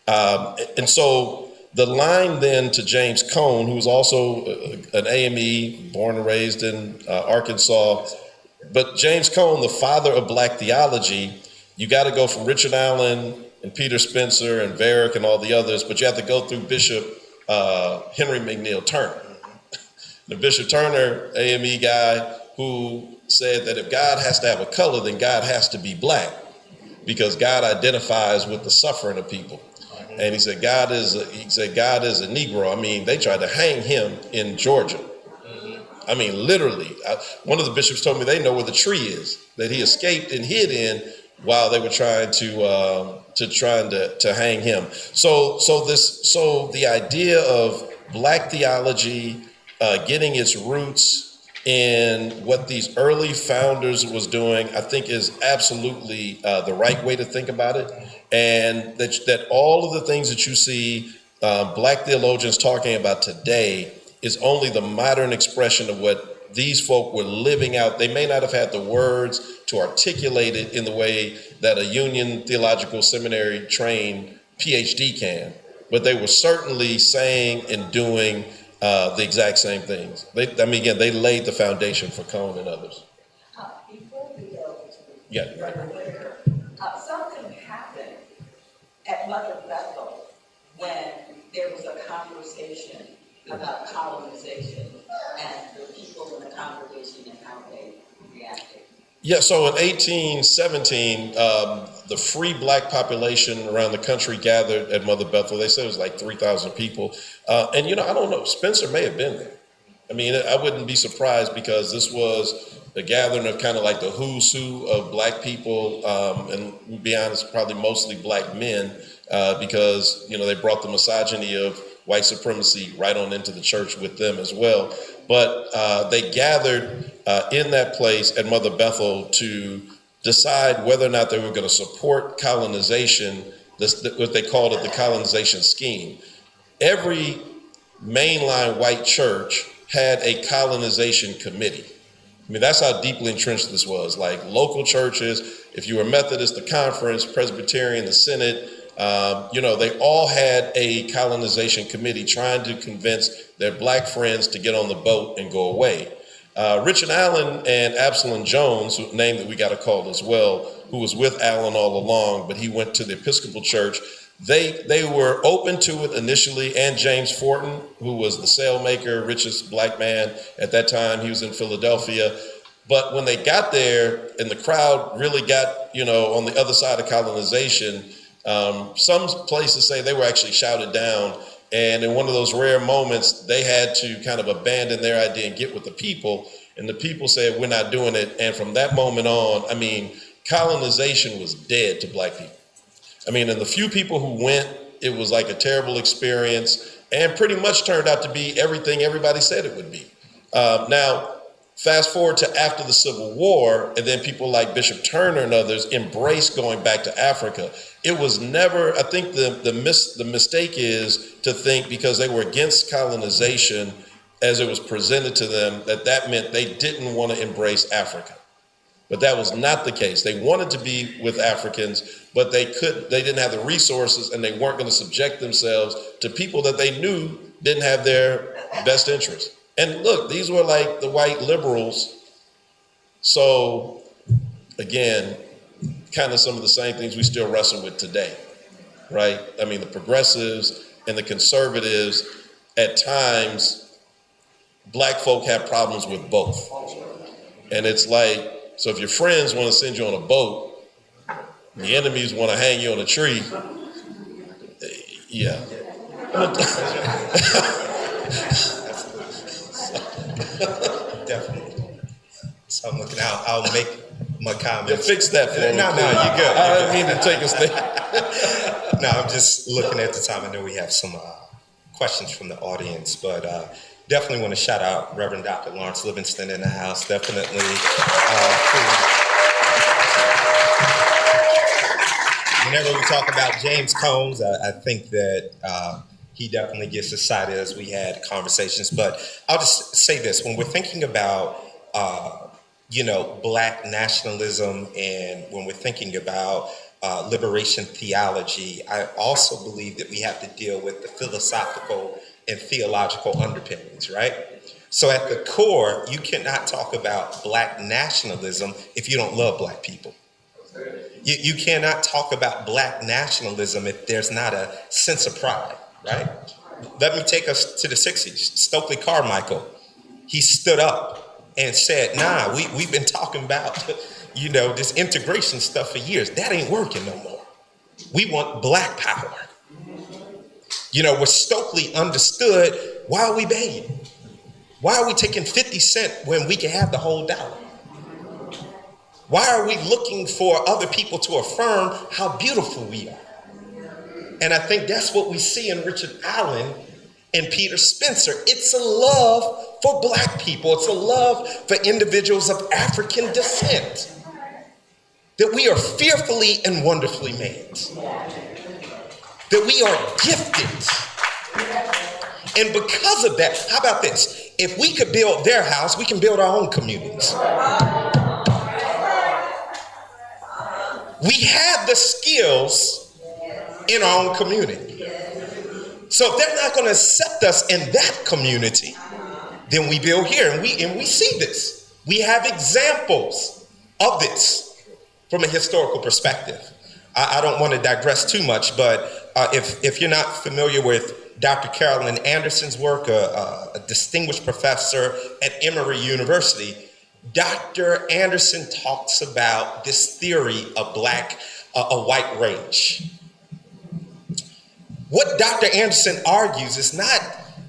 And so the line then to James Cone, who was also an AME, born and raised in Arkansas, But James Cone, the father of black theology, you got to go from Richard Allen and Peter Spencer and Varick and all the others, but you have to go through Bishop Henry McNeil Turner. The Bishop Turner, AME guy, who said that if God has to have a color, then God has to be black, because God identifies with the suffering of people. And he said God is a Negro. I mean, they tried to hang him in Georgia. I mean, literally. One of the bishops told me they know where the tree is that he escaped and hid in while they were trying to hang him. So the idea of black theology getting its roots in what these early founders was doing, I think is absolutely the right way to think about it. And that all of the things that you see black theologians talking about today is only the modern expression of what these folk were living out. They may not have had the words to articulate it in the way that a Union Theological Seminary trained PhD can, but they were certainly saying and doing the exact same things. They laid the foundation for Cone and others. Before we go to Yeah. Reverend Whitaker, something happened at Mother Bethel when there was a conversation about colonization and the people in the congregation and how they reacted. Yeah, so in 1817, the free black population around the country gathered at Mother Bethel. They said it was like 3,000 people. And, I don't know, Spencer may have been there. I mean, I wouldn't be surprised, because this was a gathering of kind of like the who's who of black people. And to be honest, probably mostly black men, because, they brought the misogyny of white supremacy right on into the church with them as well. But they gathered in that place at Mother Bethel to decide whether or not they were going to support colonization, what they called it, the colonization scheme. Every mainline white church had a colonization committee. I mean, that's how deeply entrenched this was. Like local churches, if you were Methodist, the conference, Presbyterian, the Synod, they all had a colonization committee trying to convince their black friends to get on the boat and go away. Richard Allen and Absalom Jones, whose name that we got to call as well, who was with Allen all along, but he went to the Episcopal Church. They were open to it initially, and James Fortin, who was the sailmaker, richest black man at that time. He was in Philadelphia. But when they got there and the crowd really got, on the other side of colonization, some places say they were actually shouted down. And in one of those rare moments, they had to kind of abandon their idea and get with the people. And the people said, we're not doing it. And from that moment on, colonization was dead to black people. And the few people who went, it was like a terrible experience and pretty much turned out to be everything everybody said it would be. Now, fast forward to after the Civil War, and then people like Bishop Turner and others embraced going back to Africa. It was never, I think the mistake is to think because they were against colonization as it was presented to them, that meant they didn't want to embrace Africa. But that was not the case. They wanted to be with Africans, but they didn't have the resources, and they weren't going to subject themselves to people that they knew didn't have their best interest. And look, these were like the white liberals. So again, kind of some of the same things we still wrestle with today, right? The progressives and the conservatives, at times, black folk have problems with both. And it's like, so if your friends want to send you on a boat, the enemies want to hang you on a tree, yeah. Definitely. So I'm looking out. I'll make my comments. Yeah, fix that for me. No, you're good. I didn't mean to take a step. No, I'm just looking at the time. I know we have some questions from the audience, but definitely want to shout out Reverend Dr. Lawrence Livingston in the house. Definitely. Whenever we talk about James Combs, I think that he definitely gets excited as we had conversations. But I'll just say this. When we're thinking about, black nationalism, and when we're thinking about liberation theology, I also believe that we have to deal with the philosophical and theological underpinnings, right? So at the core, you cannot talk about black nationalism if you don't love black people. You cannot talk about black nationalism if there's not a sense of pride, right? Let me take us to the 60s. Stokely Carmichael, he stood up and said, nah, we've been talking about, this integration stuff for years. That ain't working no more. We want black power. Where Stokely understood, why are we begging? Why are we taking 50 cents when we can have the whole dollar? Why are we looking for other people to affirm how beautiful we are? And I think that's what we see in Richard Allen and Peter Spencer. It's a love for black people. It's a love for individuals of African descent. That we are fearfully and wonderfully made. That we are gifted. And because of that, how about this? If we could build their house, we can build our own communities. We have the skills in our own community. So if they're not going to accept us in that community, then we build here, and we see this. We have examples of this from a historical perspective. I don't want to digress too much, but if you're not familiar with Dr. Carolyn Anderson's work, a distinguished professor at Emory University, Dr. Anderson talks about this theory of a white rage. What Dr. Anderson argues is not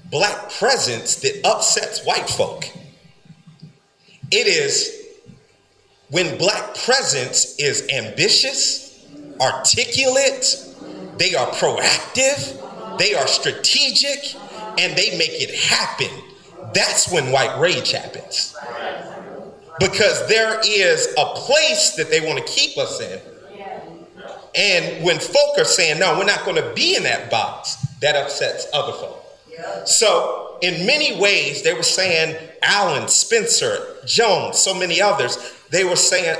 black presence that upsets white folk. It is when black presence is ambitious, articulate, they are proactive, they are strategic, and they make it happen. That's when white rage happens. Because there is a place that they want to keep us in. And when folk are saying, no, we're not going to be in that box, that upsets other folk. So in many ways, they were saying, Allen, Spencer, Jones, so many others, they were saying,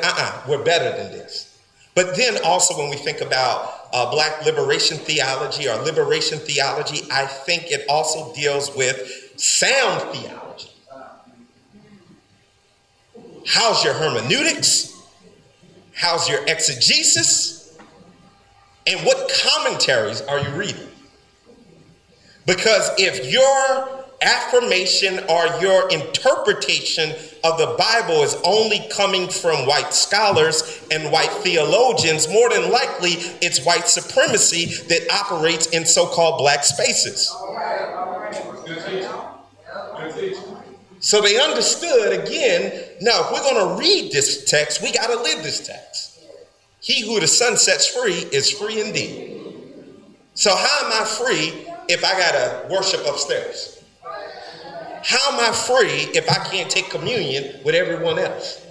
we're better than this. But then also when we think about black liberation theology or liberation theology, I think it also deals with sound theology. How's your hermeneutics? How's your exegesis? And what commentaries are you reading? Because if your affirmation or your interpretation of the Bible is only coming from white scholars and white theologians, more than likely it's white supremacy that operates in so-called black spaces. So they understood, again, no, if we're going to read this text, we got to live this text. He who the Son sets free is free indeed. So how am I free if I got to worship upstairs? How am I free if I can't take communion with everyone else?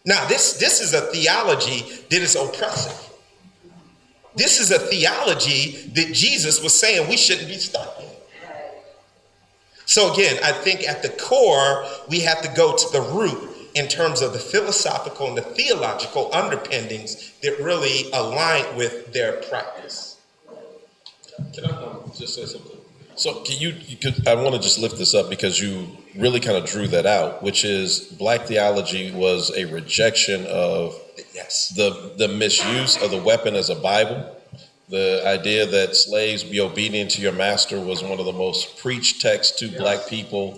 Now, this is a theology that is oppressive. This is a theology that Jesus was saying we shouldn't be stuck in. So again, I think at the core, we have to go to the root in terms of the philosophical and the theological underpinnings that really align with their practice. Can I just say something? So I want to just lift this up because you really kind of drew that out, which is black theology was a rejection of the misuse of the weapon as a Bible. The idea that slaves be obedient to your master was one of the most preached texts to black people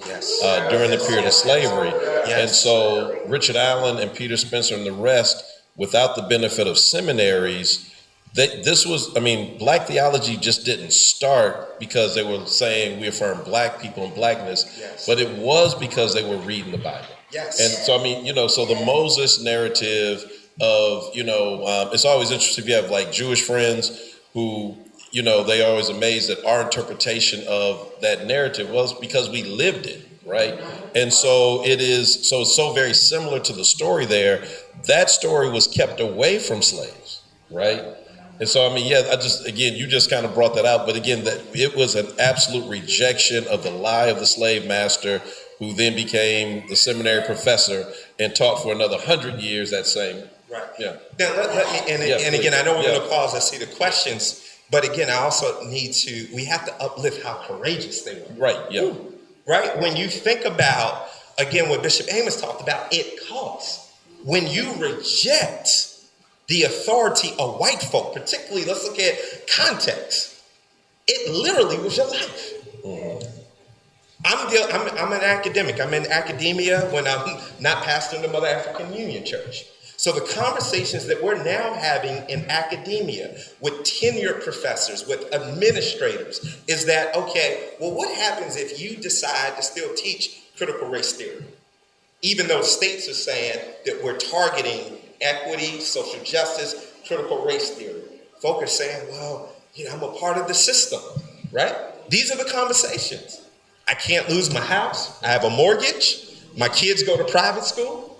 during the period of slavery. And so Richard Allen and Peter Spencer and the rest, without the benefit of seminaries, black theology just didn't start because they were saying we affirm black people and blackness, but it was because they were reading the Bible. And so, so the Moses narrative of, it's always interesting if you have like Jewish friends who, they are always amazed at our interpretation of that narrative was because we lived it, right? And so it's so very similar to the story there. That story was kept away from slaves, right? And so, you just kind of brought that out. But again, that it was an absolute rejection of the lie of the slave master, who then became the seminary professor and taught for another 100 years that same. Right. Yeah. Now, again, I know we're going to pause and see the questions, but again, I also we have to uplift how courageous they were. Right. Yeah. right? When you think about, again, what Bishop Amos talked about, it costs. When you reject the authority of white folk, particularly, let's look at context, it literally was your life. I'm an academic. I'm in academia when I'm not pastoring the Mother African Union Church. So the conversations that we're now having in academia with tenured professors, with administrators, is that, okay, well, what happens if you decide to still teach critical race theory? Even though states are saying that we're targeting equity, social justice, critical race theory. Folk are saying, well, I'm a part of the system, right? These are the conversations. I can't lose my house. I have a mortgage. My kids go to private school.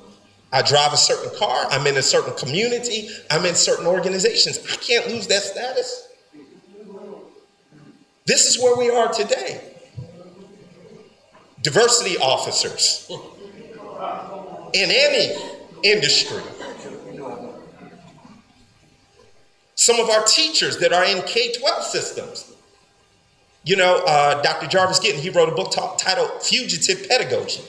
I drive a certain car. I'm in a certain community. I'm in certain organizations. I can't lose that status. This is where we are today. Diversity officers in any industry. Some of our teachers that are in K-12 systems. Dr. Jarvis Gittin, he wrote a book titled Fugitive Pedagogy.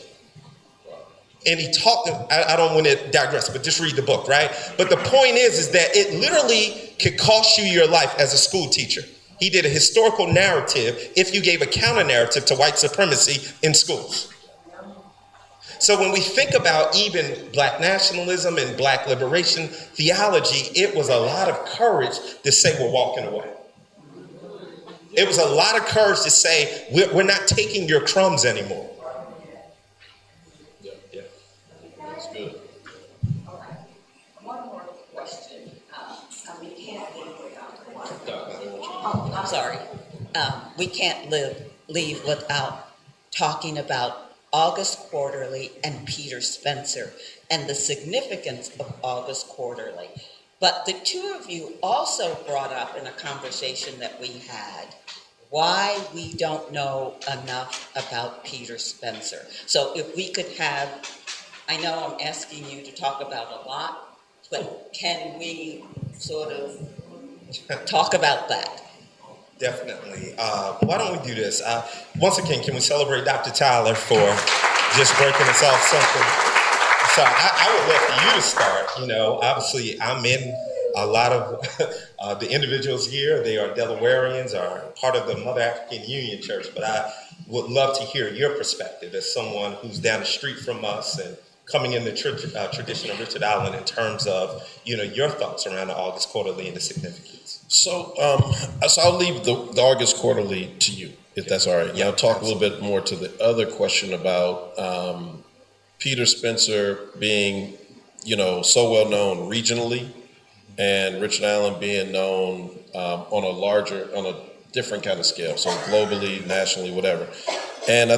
And he talked, I don't want to digress, but just read the book, right? But the point is that it literally could cost you your life as a school teacher. He did a historical narrative if you gave a counter narrative to white supremacy in schools. So when we think about even Black nationalism and Black liberation theology, it was a lot of courage to say we're walking away. It was a lot of courage to say, we're not taking your crumbs anymore. Yeah. That's good. All right. One more question. We can't leave without Oh, I'm sorry. We can't leave without talking about August Quarterly and Peter Spencer and the significance of August Quarterly. But the two of you also brought up in a conversation that we had why we don't know enough about Peter Spencer. So if we could have, I know I'm asking you to talk about a lot, but can we sort of talk about that? Definitely. Why don't we do this? Once again, can we celebrate Dr. Tyler for just breaking us off something? So I would love for you to start. Obviously I'm in a lot of the individuals here. They are Delawareans, are part of the Mother African Union Church, but I would love to hear your perspective as someone who's down the street from us and coming in the tradition of Richard Allen in terms of, your thoughts around the August Quarterly and the significance. So I'll leave the August Quarterly to you, if that's all right. Yeah, I'll talk a little bit more to the other question about Peter Spencer being, so well known regionally, and Richard Allen being known on a different kind of scale, so globally, nationally, whatever. And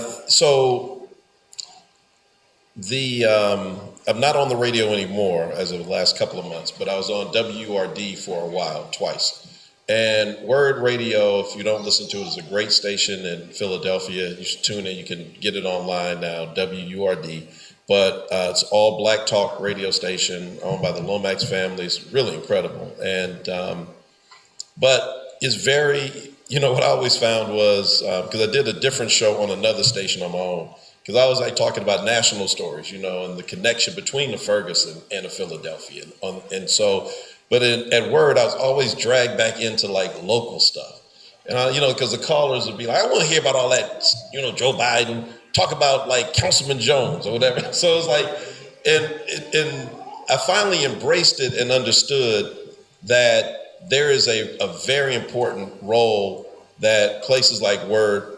I'm not on the radio anymore as of the last couple of months, but I was on WURD for a while, twice. And Word Radio, if you don't listen to it, is a great station in Philadelphia. You should tune in. You can get it online now, WURD. But it's all Black talk radio station owned by the Lomax family. It's really incredible. And but it's very, what I always found was, because I did a different show on another station on my own, because I was talking about national stories, and the connection between the Ferguson and the Philadelphia. And so, but at Word, I was always dragged back into local stuff. And because the callers would be like, I want to hear about all that, Joe Biden, talk about Councilman Jones or whatever. So it was and I finally embraced it and understood that there is a very important role that places like Word,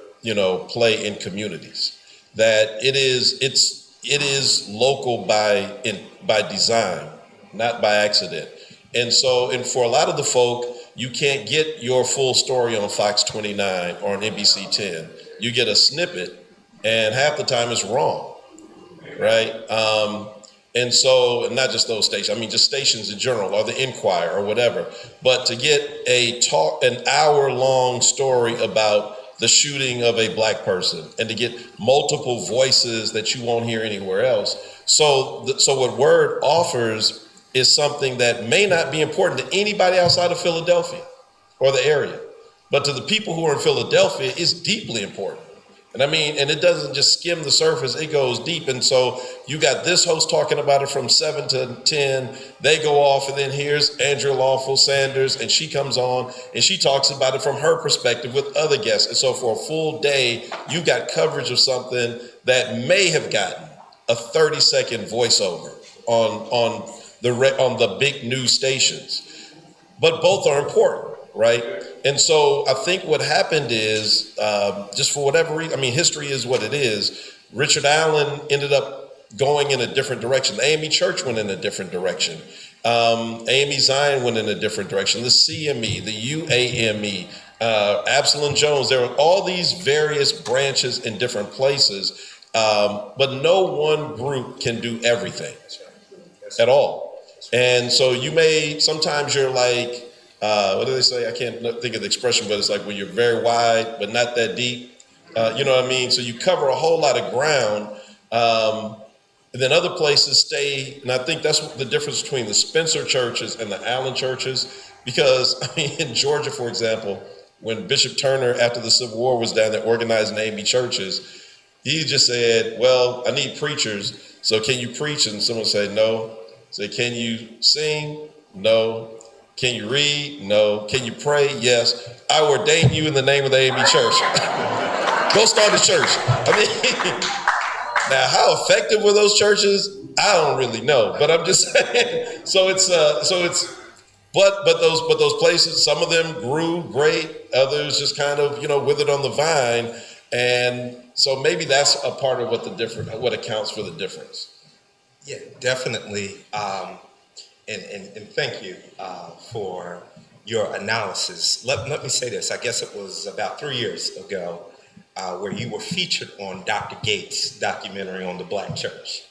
play in communities. That it is local by design, not by accident. And for a lot of the folk, you can't get your full story on Fox 29 or on NBC 10. You get a snippet, and half the time it's wrong, right? And not just those stations, just stations in general, or the Inquirer or whatever. But to get an hour-long story about the shooting of a Black person, and to get multiple voices that you won't hear anywhere else. So what Word offers is something that may not be important to anybody outside of Philadelphia or the area, but to the people who are in Philadelphia, it's deeply important. And I mean, and it doesn't just skim the surface, it goes deep. And so you got this host talking about it from 7 to 10, they go off, and then here's Andrea Lawful Sanders, and she comes on and she talks about it from her perspective with other guests. And so for a full day, you got coverage of something that may have gotten a 30-second voiceover on the big news stations. But both are important, right? And so I think what happened is, just for whatever reason, I mean, history is what it is. Richard Allen ended up going in a different direction. The AME Church went in a different direction. AME Zion went in a different direction. The CME, the UAME, Absalom Jones, there were all these various branches in different places, but no one group can do everything at all. And so sometimes you're like, what do they say? I can't think of the expression, but it's like when you're very wide, but not that deep. You know what I mean? So you cover a whole lot of ground. And then other places stay, and I think that's the difference between the Spencer churches and the Allen churches. Because, I mean, in Georgia, for example, when Bishop Turner, after the Civil War, was down there organizing AME churches, he just said, well, I need preachers, so can you preach? And someone said, no. Say, can you sing? No. Can you read? No. Can you pray? Yes. I ordain you in the name of the AME church. Go start a church. I mean, now how effective were those churches? I don't really know, but I'm just saying. But those places, some of them grew great, others just kind of, withered on the vine. And so maybe that's a part of what accounts for the difference. Yeah, definitely. And thank you for your analysis. Let me say this. I guess it was about 3 years ago where you were featured on Dr. Gates' documentary on the Black church.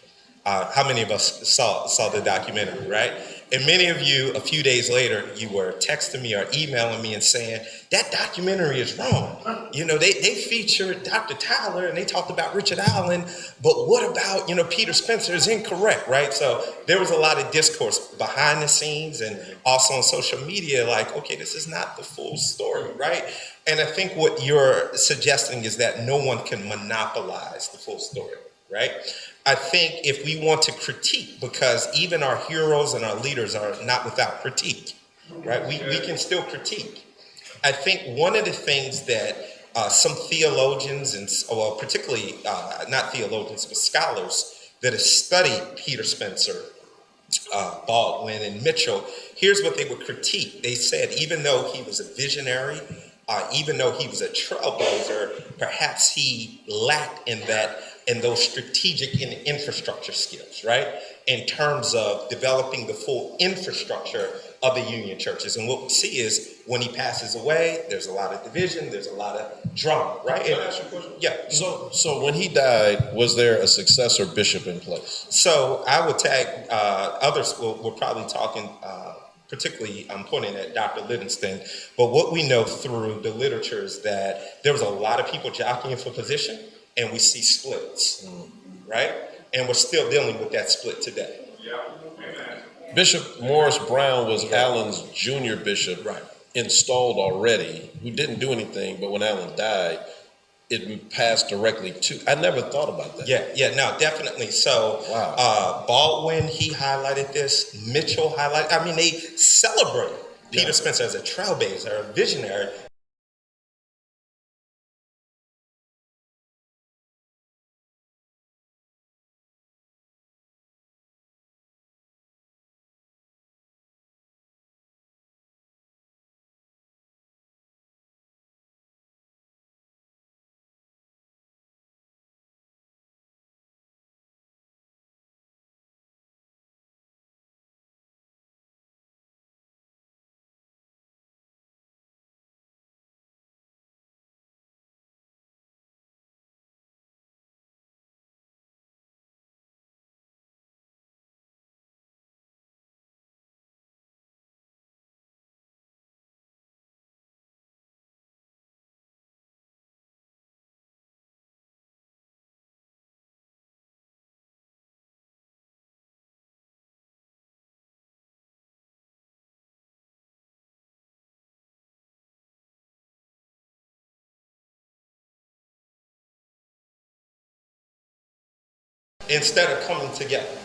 How many of us saw the documentary, right? And many of you, a few days later, you were texting me or emailing me and saying, that documentary is wrong. They featured Dr. Tyler and they talked about Richard Allen, but what about, Peter Spencer is incorrect, right? So there was a lot of discourse behind the scenes and also on social media, like, okay, this is not the full story, right? And I think what you're suggesting is that no one can monopolize the full story, right? I think if we want to critique, because even our heroes and our leaders are not without critique, right? We can still critique. I think one of the things that some theologians and, well, particularly not theologians, but scholars that have studied Peter Spencer, Baldwin, and Mitchell, here's what they would critique. They said, even though he was a visionary, even though he was a trailblazer, perhaps he lacked in those strategic and infrastructure skills, right? In terms of developing the full infrastructure of the union churches. And what we see is when he passes away, there's a lot of division, there's a lot of drama, right? Can I ask you a question? Yeah. So when he died, was there a successor bishop in place? So I would tag others. We're probably talking, particularly I'm pointing at Dr. Livingston, but what we know through the literature is that there was a lot of people jockeying for position, and we see splits, right? And we're still dealing with that split today. Bishop Morris Brown was Allen's junior bishop, Right. installed already, who didn't do anything, but when Allen died, it passed directly to. I never thought about that. Yeah, no, definitely. So Wow. Baldwin, he highlighted this. Mitchell highlighted. I mean, they celebrated Peter Spencer as a trailblazer, a visionary. instead of coming together.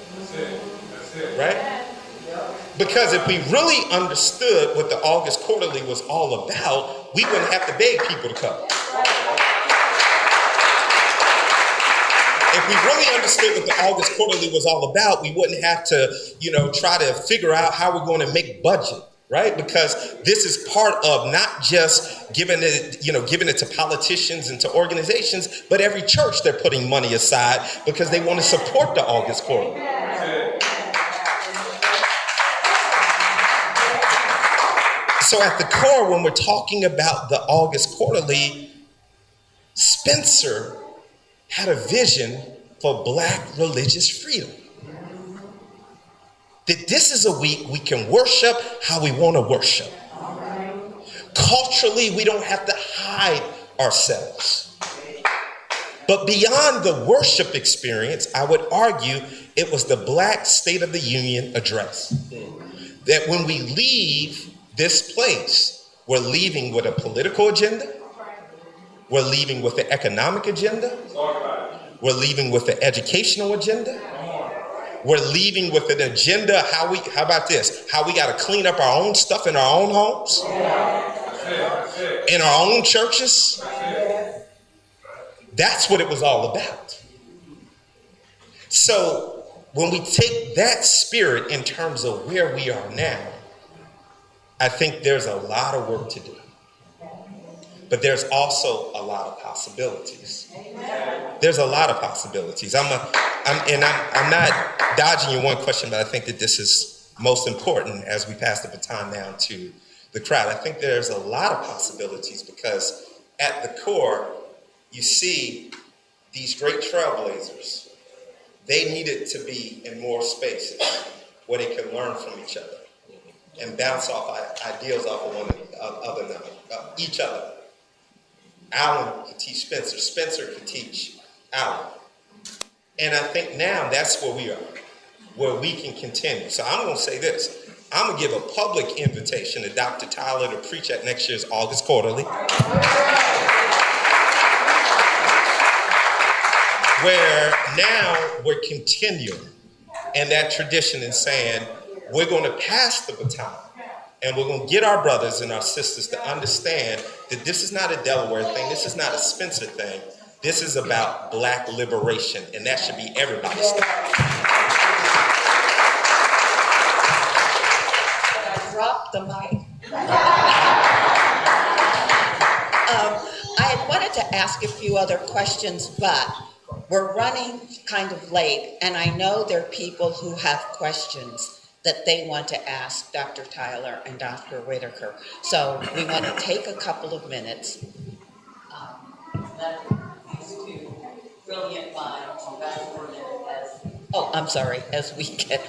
Right? Because if we really understood what the August Quarterly was all about, we wouldn't have to beg people to come. If we really understood what the August Quarterly was all about, we wouldn't have to, try to figure out how we're going to make budget, right? Because this is part of not just giving it to politicians and to organizations, but every church they're putting money aside because they want to support the August Quarterly. So at the core, when we're talking about the August Quarterly, Spencer had a vision for Black religious freedom. That this is a week we can worship how we want to worship. Culturally, we don't have to hide ourselves. But beyond the worship experience, I would argue it was the Black State of the Union address. That when we leave this place, we're leaving with a political agenda. We're leaving with an economic agenda. We're leaving with an educational agenda. We're leaving with an agenda, how about this? How we got to clean up our own stuff in our own homes, in our own churches. That's what it was all about. So when we take that spirit in terms of where we are now, I think there's a lot of work to do. But there's also a lot of possibilities. There's a lot of possibilities. I'm not dodging your one question, but I think that this is most important as we pass the baton down to the crowd. I think there's a lot of possibilities because at the core, you see these great trailblazers. They needed to be in more spaces where they could learn from each other and bounce off ideas off of each other. Alan could teach Spencer. Spencer could teach Alan. And I think now that's where we are, where we can continue. So I'm going to say this. I'm going to give a public invitation to Dr. Tyler to preach at next year's August Quarterly, where now we're continuing in that tradition and saying, we're going to pass the baton and we're going to get our brothers and our sisters to understand that this is not a Delaware thing. This is not a Spencer thing. This is about Black liberation, and that should be everybody's thing. I dropped the mic. I had wanted to ask a few other questions, but we're running kind of late, and I know there are people who have questions that they want to ask Dr. Tyler and Dr. Whitaker. So we want to take a couple of minutes. Let these two brilliant minds I'm sorry,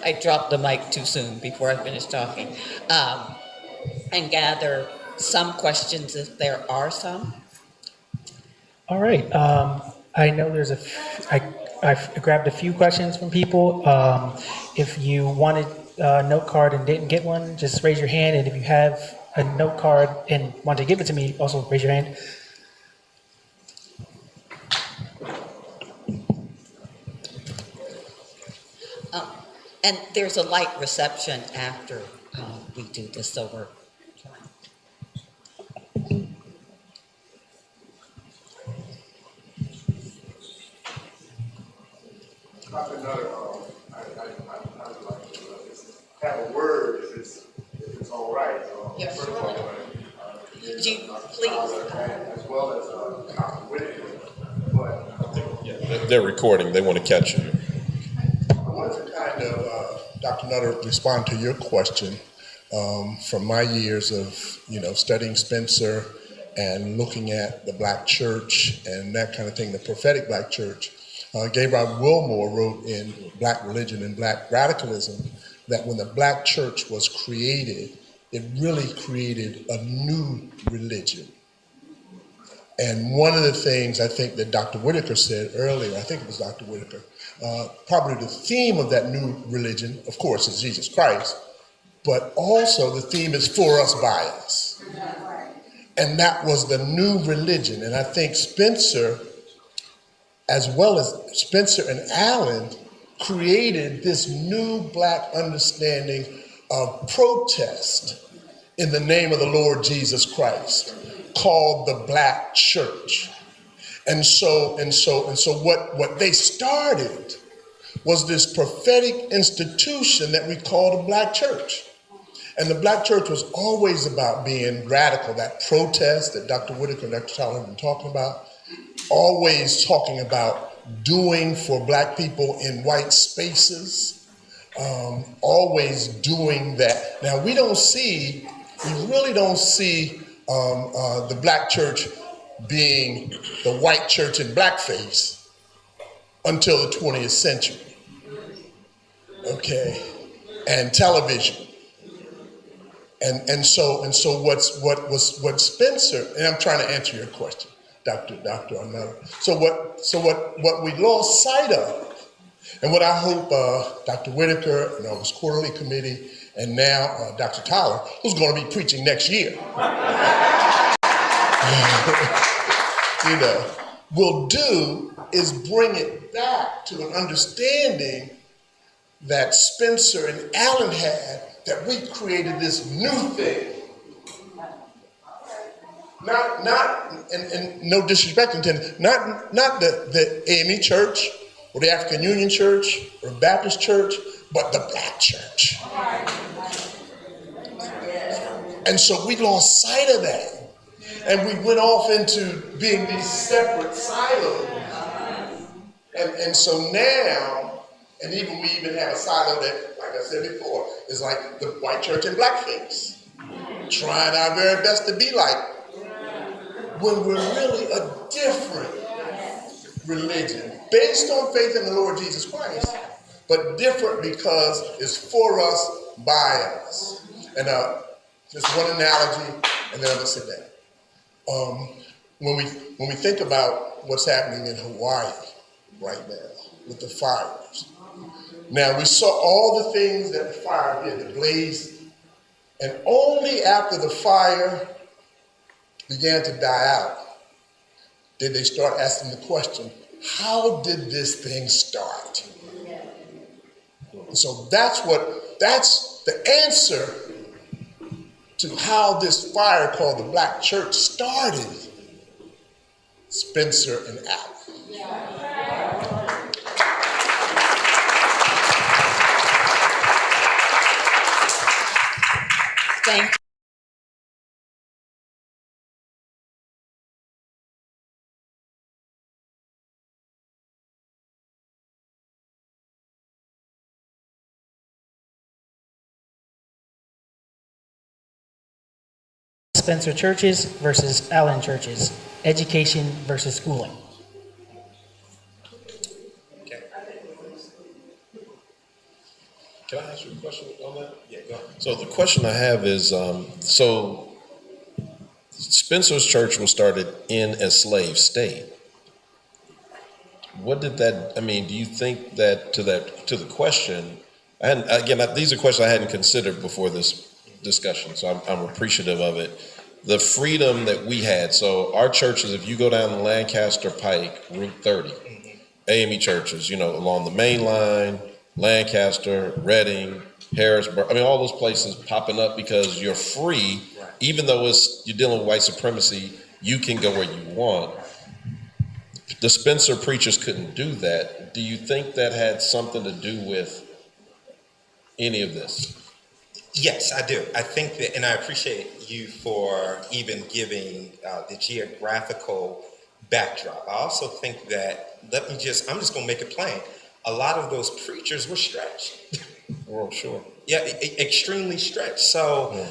I dropped the mic too soon before I finished talking. And gather some questions if there are some. All right. I know there's I grabbed a few questions from people. If you wanted a note card and didn't get one, just raise your hand. And if you have a note card and want to give it to me, also raise your hand. And there's a light reception after we do this over. Dr. Nutter, I would like to have a word if it's all right. Yeah, first of sure. all, Would you please? as well as Dr. Whitaker. But They're recording. They want to catch you. I wanted to kind of, Dr. Nutter, respond to your question from my years of, studying Spencer and looking at the Black church and that kind of thing, the prophetic Black church. Gabriel Wilmore wrote in Black Religion and Black Radicalism that when the Black church was created, it really created a new religion. And one of the things I think that Dr. Whitaker said earlier, I think it was Dr. Whitaker, probably the theme of that new religion, of course, is Jesus Christ, but also the theme is for us, by us. And that was the new religion. And I think Spencer, as well as Spencer and Allen, created this new black understanding of protest in the name of the Lord Jesus Christ, called the Black Church. And so what they started was this prophetic institution that we call the Black Church. And the Black Church was always about being radical, that protest that Dr. Whitaker and Dr. Tyler have been talking about, always talking about doing for Black people in white spaces, always doing that. Now, we really don't see the Black Church being the white church in blackface until the 20th century, okay, and television. And so what Spencer, and I'm trying to answer your question, Dr. Arnetta. So what we lost sight of, and what I hope Dr. Whitaker and his quarterly committee, and now Dr. Tyler, who's going to be preaching next year, will do is bring it back to an understanding that Spencer and Allen had, that we created this new thing. And no disrespect intended, not the AME Church or the African Union Church or Baptist Church, but the Black Church. And so we lost sight of that. And we went off into being these separate silos. And so now, and we even have a silo that, like I said before, is like the white church in blackface, trying our very best to be like, when we're really a different religion, based on faith in the Lord Jesus Christ, but different because it's for us, by us. And just one analogy, and then I'm gonna sit down. When we think about what's happening in Hawaii right now with the fires, now we saw all the things that the fire did, the blaze, and only after the fire began to die out did they start asking the question, how did this thing start? And so that's the answer to how this fire called the Black Church started. Spencer and Allen. Thank you. Spencer churches versus Allen churches, education versus schooling. Okay. Can I ask you a question on that? Yeah, go ahead. So the question I have is, so Spencer's church was started in a slave state. What did that, I mean, do you think that to the question, and again, these are questions I hadn't considered before this discussion, so I'm appreciative of it. The freedom that we had, so our churches, if you go down Lancaster Pike, Route 30, AME churches, along the main line, Lancaster, Reading, Harrisburg, I mean, all those places popping up because you're free, Right. Even though you're dealing with white supremacy, you can go where you want. The Spencer preachers couldn't do that. Do you think that had something to do with any of this? Yes, I do. I think that, and I appreciate you for even giving the geographical backdrop. I also think that, I'm just going to make it plain. A lot of those preachers were stretched. Well, sure. Yeah, extremely stretched. So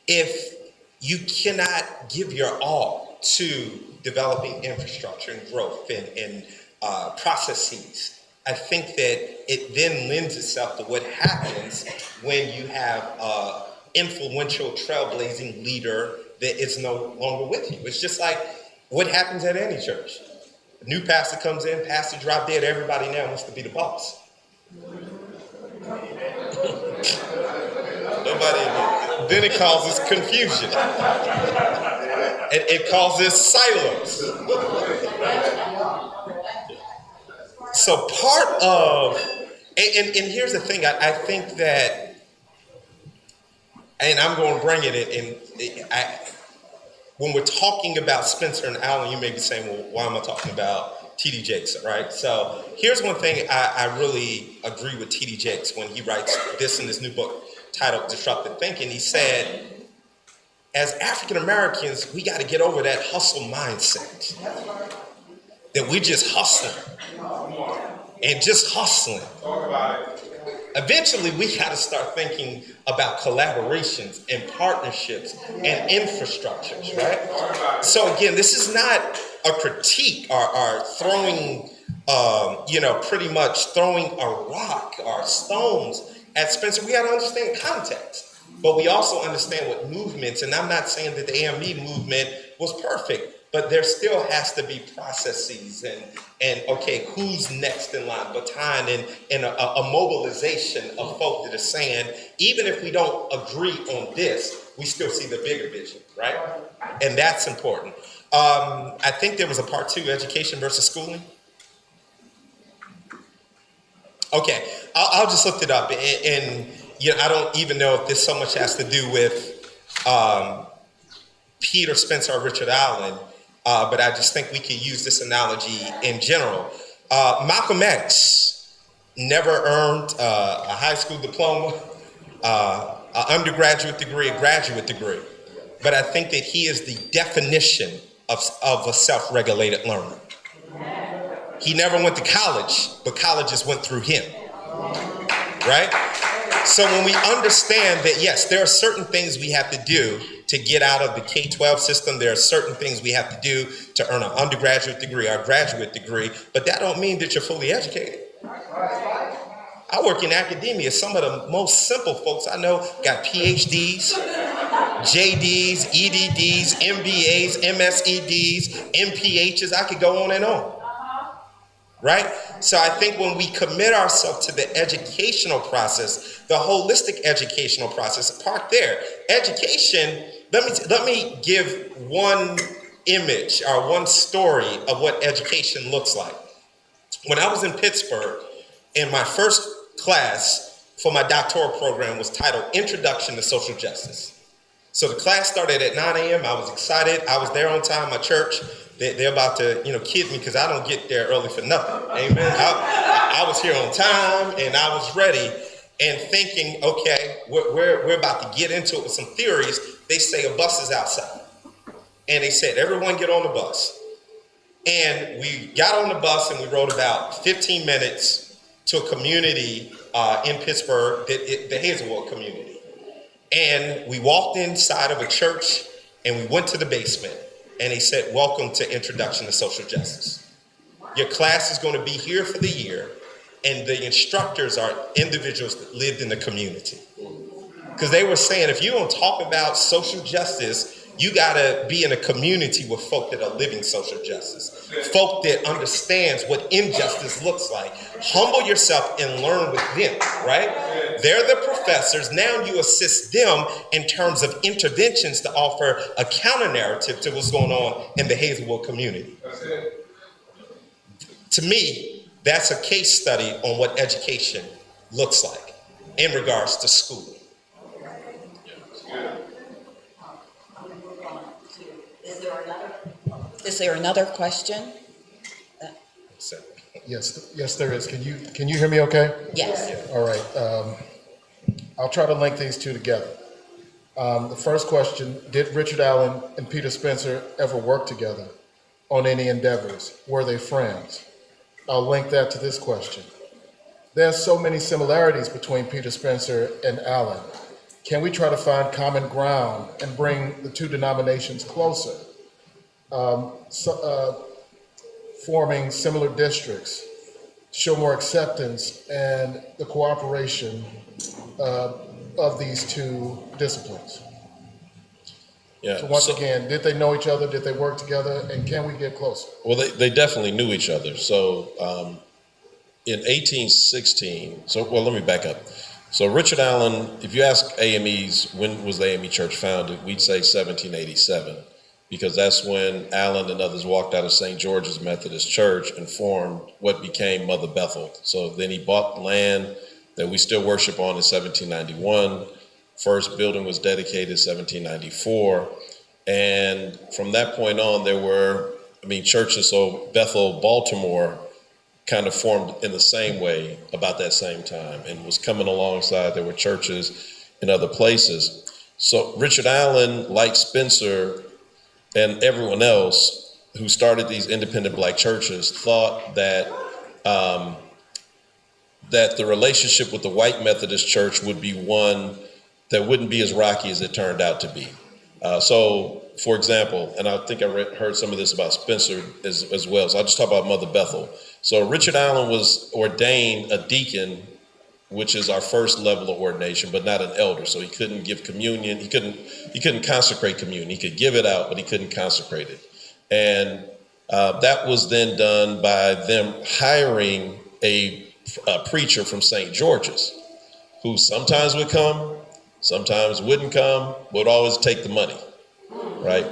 if you cannot give your all to developing infrastructure and growth and processes, I think that it then lends itself to what happens when you have an influential, trailblazing leader that is no longer with you. It's just like what happens at any church. A new pastor comes in, pastor drop dead, everybody now wants to be the boss. Then it causes confusion. It causes silence. So part of And here's the thing, I think that, and I'm going to bring it in, when we're talking about Spencer and Allen, you may be saying, well, why am I talking about T.D. Jakes, right? So here's one thing I really agree with T.D. Jakes when he writes this in his new book titled Disruptive Thinking. He said, as African Americans, we got to get over that hustle mindset. That we just hustling and just hustling. Eventually, we got to start thinking about collaborations and partnerships and infrastructures, right? So again, this is not a critique or throwing, pretty much throwing a rock or stones at Spencer. We got to understand context. But we also understand what movements, and I'm not saying that the AME movement was perfect, but there still has to be processes and okay, who's next in line, baton, and a mobilization of folk that are saying, even if we don't agree on this, we still see the bigger vision, right? And that's important. I think there was a part 2, education versus schooling. Okay, I'll just look it up, and I don't even know if this so much has to do with Peter Spencer or Richard Allen, but I just think we could use this analogy in general. Malcolm X never earned a high school diploma, an undergraduate degree, a graduate degree, but I think that he is the definition of a self-regulated learner. He never went to college, but colleges went through him, right? So when we understand that, yes, there are certain things we have to do to get out of the K-12 system, there are certain things we have to do to earn an undergraduate degree or a graduate degree, but that don't mean that you're fully educated. I work in academia. Some of the most simple folks I know got PhDs, JDs, EDDs, MBAs, MSEDs, MPHs. I could go on and on. Right? So I think when we commit ourselves to the educational process, the holistic educational process, park there. Education, let me give one image or one story of what education looks like. When I was in Pittsburgh, and my first class for my doctoral program was titled Introduction to Social Justice. So the class started at 9 a.m. I was excited. I was there on time. My church, they're about to, kid me because I don't get there early for nothing. Amen. I was here on time and I was ready and thinking, okay, we're about to get into it with some theories. They say a bus is outside. And they said, everyone get on the bus. And we got on the bus and we rode about 15 minutes to a community in Pittsburgh, the Hazelwood community. And we walked inside of a church and we went to the basement. And they said, welcome to Introduction to Social Justice. Your class is going to be here for the year, and the instructors are individuals that lived in the community. Because they were saying, if you don't talk about social justice, you got to be in a community with folk that are living social justice, folk that understands what injustice looks like. Humble yourself and learn with them, right? They're the professors. Now you assist them in terms of interventions to offer a counter narrative to what's going on in the Hazelwood community. To me, that's a case study on what education looks like in regards to schooling. Is there another question? Yes, there is. Can you hear me okay? Yes. All right. I'll try to link these two together. The first question, did Richard Allen and Peter Spencer ever work together on any endeavors? Were they friends? I'll link that to this question. There's so many similarities between Peter Spencer and Allen. Can we try to find common ground and bring the two denominations closer? Forming similar districts, show more acceptance and the cooperation of these two disciplines. Yeah. So once again, did they know each other? Did they work together? And can we get closer? Well, they definitely knew each other. So in 1816, let me back up. So Richard Allen, if you ask AMEs, when was the AME Church founded, we'd say 1787. because that's when Allen and others walked out of St. George's Methodist Church and formed what became Mother Bethel. So then he bought land that we still worship on in 1791. First building was dedicated 1794. And from that point on, there were, churches, so Bethel, Baltimore, kind of formed in the same way about that same time and was coming alongside. There were churches in other places. So Richard Allen, like Spencer and everyone else who started these independent black churches, thought that that the relationship with the white Methodist Church would be one that wouldn't be as rocky as it turned out to be. So, for example, and I think I heard some of this about Spencer as well, so I'll just talk about Mother Bethel. So Richard Allen was ordained a deacon, which is our first level of ordination, but not an elder. So he couldn't give communion. He couldn't consecrate communion. He could give it out, but he couldn't consecrate it. And that was then done by them hiring a preacher from St. George's, who sometimes would come, sometimes wouldn't come, would always take the money, right?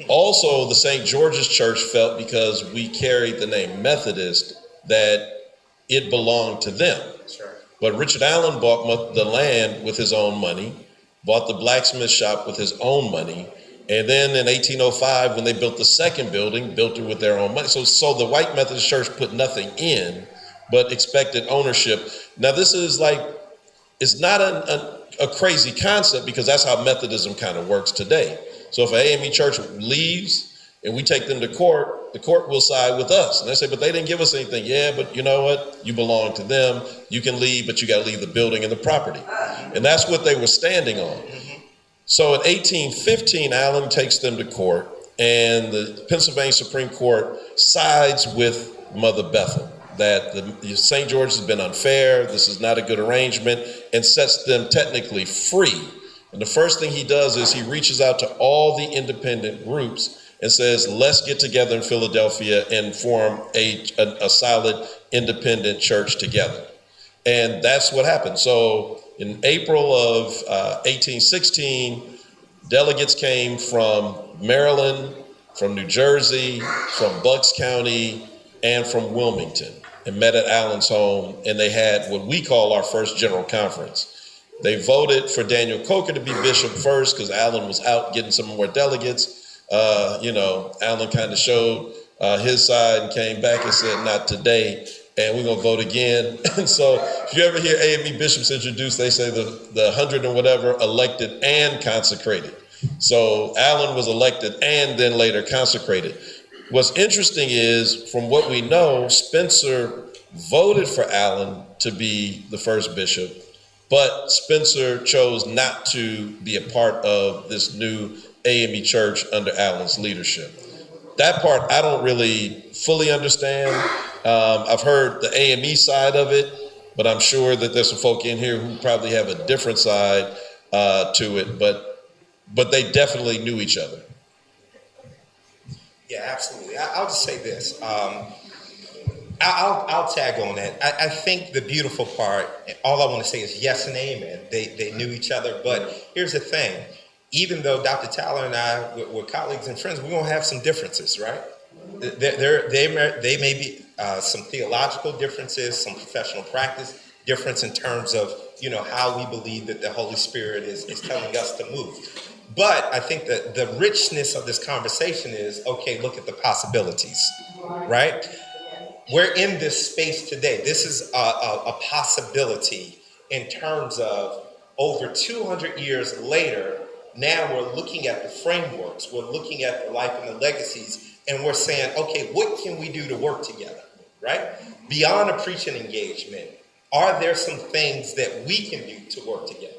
Also, the St. George's Church felt, because we carried the name Methodist, that it belonged to them. Sure. But Richard Allen bought the land with his own money, bought the blacksmith shop with his own money, and then in 1805, when they built the second building, built it with their own money. So the white Methodist Church put nothing in, but expected ownership. Now this is like, it's not a crazy concept, because that's how Methodism kind of works today. So if an AME church leaves and we take them to court, the court will side with us. And they say, but they didn't give us anything. Yeah, but you know what? You belong to them. You can leave, but you got to leave the building and the property. And that's what they were standing on. So in 1815, Allen takes them to court, and the Pennsylvania Supreme Court sides with Mother Bethel, that the St. George has been unfair, this is not a good arrangement, and sets them technically free. And the first thing he does is he reaches out to all the independent groups and says, let's get together in Philadelphia and form a solid independent church together. And that's what happened. So in April of 1816, delegates came from Maryland, from New Jersey, from Bucks County, and from Wilmington, and met at Allen's home, and they had what we call our first general conference. They voted for Daniel Coker to be bishop first, because Allen was out getting some more delegates. Allen kind of showed his side and came back and said, not today, and we're going to vote again. And so if you ever hear AME bishops introduced, they say the 100 and whatever elected and consecrated. So Allen was elected and then later consecrated. What's interesting is, from what we know, Spencer voted for Allen to be the first bishop, but Spencer chose not to be a part of this new AME church under Allen's leadership. That part I don't really fully understand. I've heard the AME side of it, but I'm sure that there's some folk in here who probably have a different side to it, but they definitely knew each other. Yeah, absolutely. I'll just say this. I'll tag on that. I think the beautiful part, all I want to say is yes and amen. They knew each other. But here's the thing. Even though Dr. Tyler and I were colleagues and friends, we're going to have some differences, right? They may be some theological differences, some professional practice difference in terms of, how we believe that the Holy Spirit is telling us to move. But I think that the richness of this conversation is, okay, look at the possibilities, right? We're in this space today. This is a possibility in terms of over 200 years later. Now we're looking at the frameworks, we're looking at the life and the legacies, and we're saying, okay, what can we do to work together, right? Beyond a preaching engagement, are there some things that we can do to work together?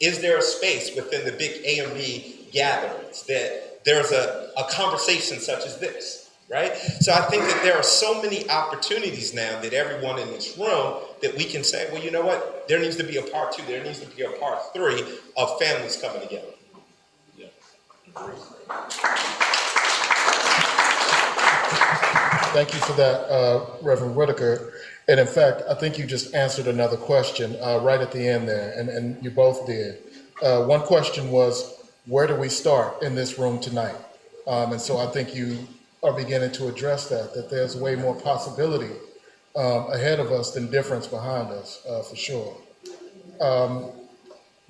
Is there a space within the big AME gatherings that there's a conversation such as this, right? So I think that there are so many opportunities now that everyone in this room that we can say, well, you know what? There needs to be a part 2. There needs to be a part 3 of families coming together. Yeah. Thank you for that, Reverend Whitaker. And in fact, I think you just answered another question right at the end there, and you both did. One question was, where do we start in this room tonight? And so I think you are beginning to address that there's way more possibility ahead of us than difference behind us, for sure.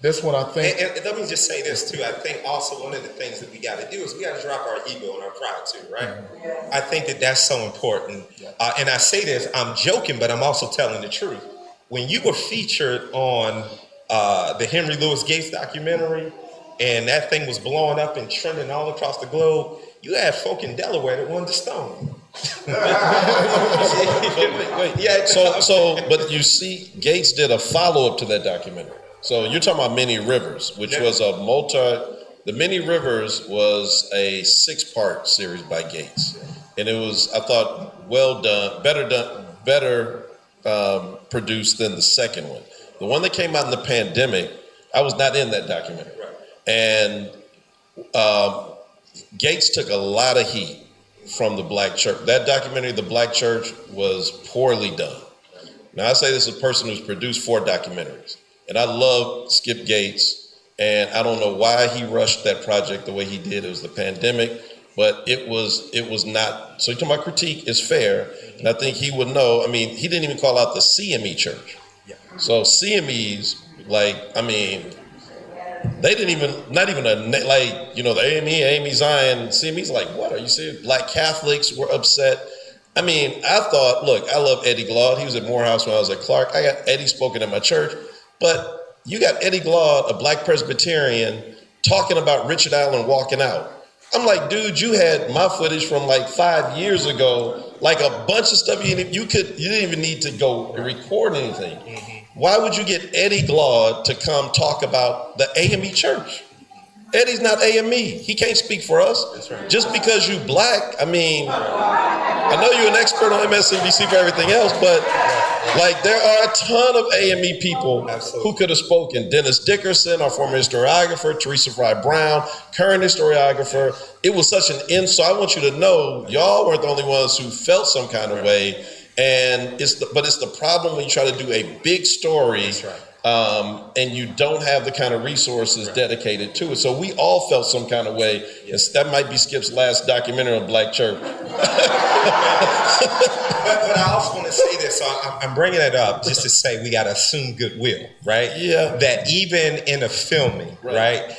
This one, I think, And let me just say this too. I think also one of the things that we got to do is we got to drop our ego and our pride too, right? I think that that's so important. And I say this, I'm joking, but I'm also telling the truth. When you were featured on the Henry Louis Gates documentary, and that thing was blowing up and trending all across the globe, you had folk in Delaware that wanted to stone you. Wait. But you see, Gates did a follow-up to that documentary. So you're talking about Many Rivers, which was the Many Rivers was a 6-part series by Gates. And it was, I thought, well done, better produced than the second one. The one that came out in the pandemic, I was not in that documentary. And Gates took a lot of heat from the black church. That documentary, The Black Church, was poorly done. Now, I say this as a person who's produced 4 documentaries. And I love Skip Gates, and I don't know why he rushed that project the way he did. It was the pandemic, but it was not. So you're talking about critique is fair, and I think he would know. I mean, he didn't even call out the CME church. So CMEs, they didn't even, not even the AME Zion, CMEs, like, what are you saying? Black Catholics were upset. I mean, I thought, look, I love Eddie Glaude. He was at Morehouse when I was at Clark. I got Eddie spoken at my church. But you got Eddie Glaude, a black Presbyterian, talking about Richard Allen walking out. I'm like, dude, you had my footage from like 5 years ago, like a bunch of stuff you didn't even need to go record anything. Why would you get Eddie Glaude to come talk about the AME church? Eddie's not AME. He can't speak for us. That's right. Just because you black, I mean, I know you're an expert on MSNBC for everything else, but like there are a ton of AME people who could have spoken. Dennis Dickerson, our former historiographer, Teresa Fry Brown, current historiographer. It was such an so I want you to know, y'all weren't the only ones who felt some kind of way. And it's the problem when you try to do a big story. That's right. And you don't have the kind of resources dedicated to it. So we all felt some kind of way. Yes. That might be Skip's last documentary on Black church. But I also want to say this. So I'm bringing it up just to say we got to assume goodwill, right? Yeah. That even in a filming, right,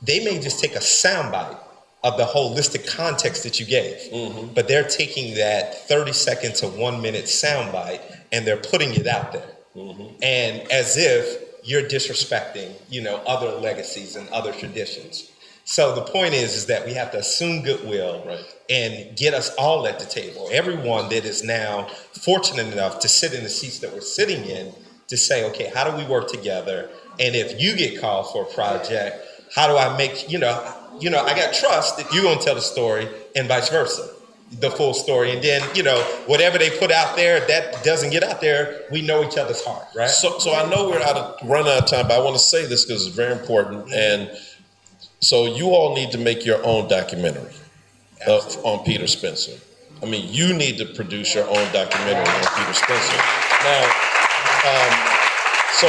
they may just take a soundbite of the holistic context that you gave, but they're taking that 30-second to 1-minute soundbite and they're putting it out there. And as if you're disrespecting, other legacies and other traditions. So the point is that we have to assume goodwill and get us all at the table. Everyone that is now fortunate enough to sit in the seats that we're sitting in to say, okay, how do we work together? And if you get called for a project, how do I make, I got trust that you're going to tell the story and vice versa. The full story, and then whatever they put out there that doesn't get out there, we know each other's heart, right? So I know we're running out of time, but I want to say this because it's very important. And so you all need to make your own documentary on Peter Spencer. I mean, you need to produce your own documentary on Peter Spencer. Now, so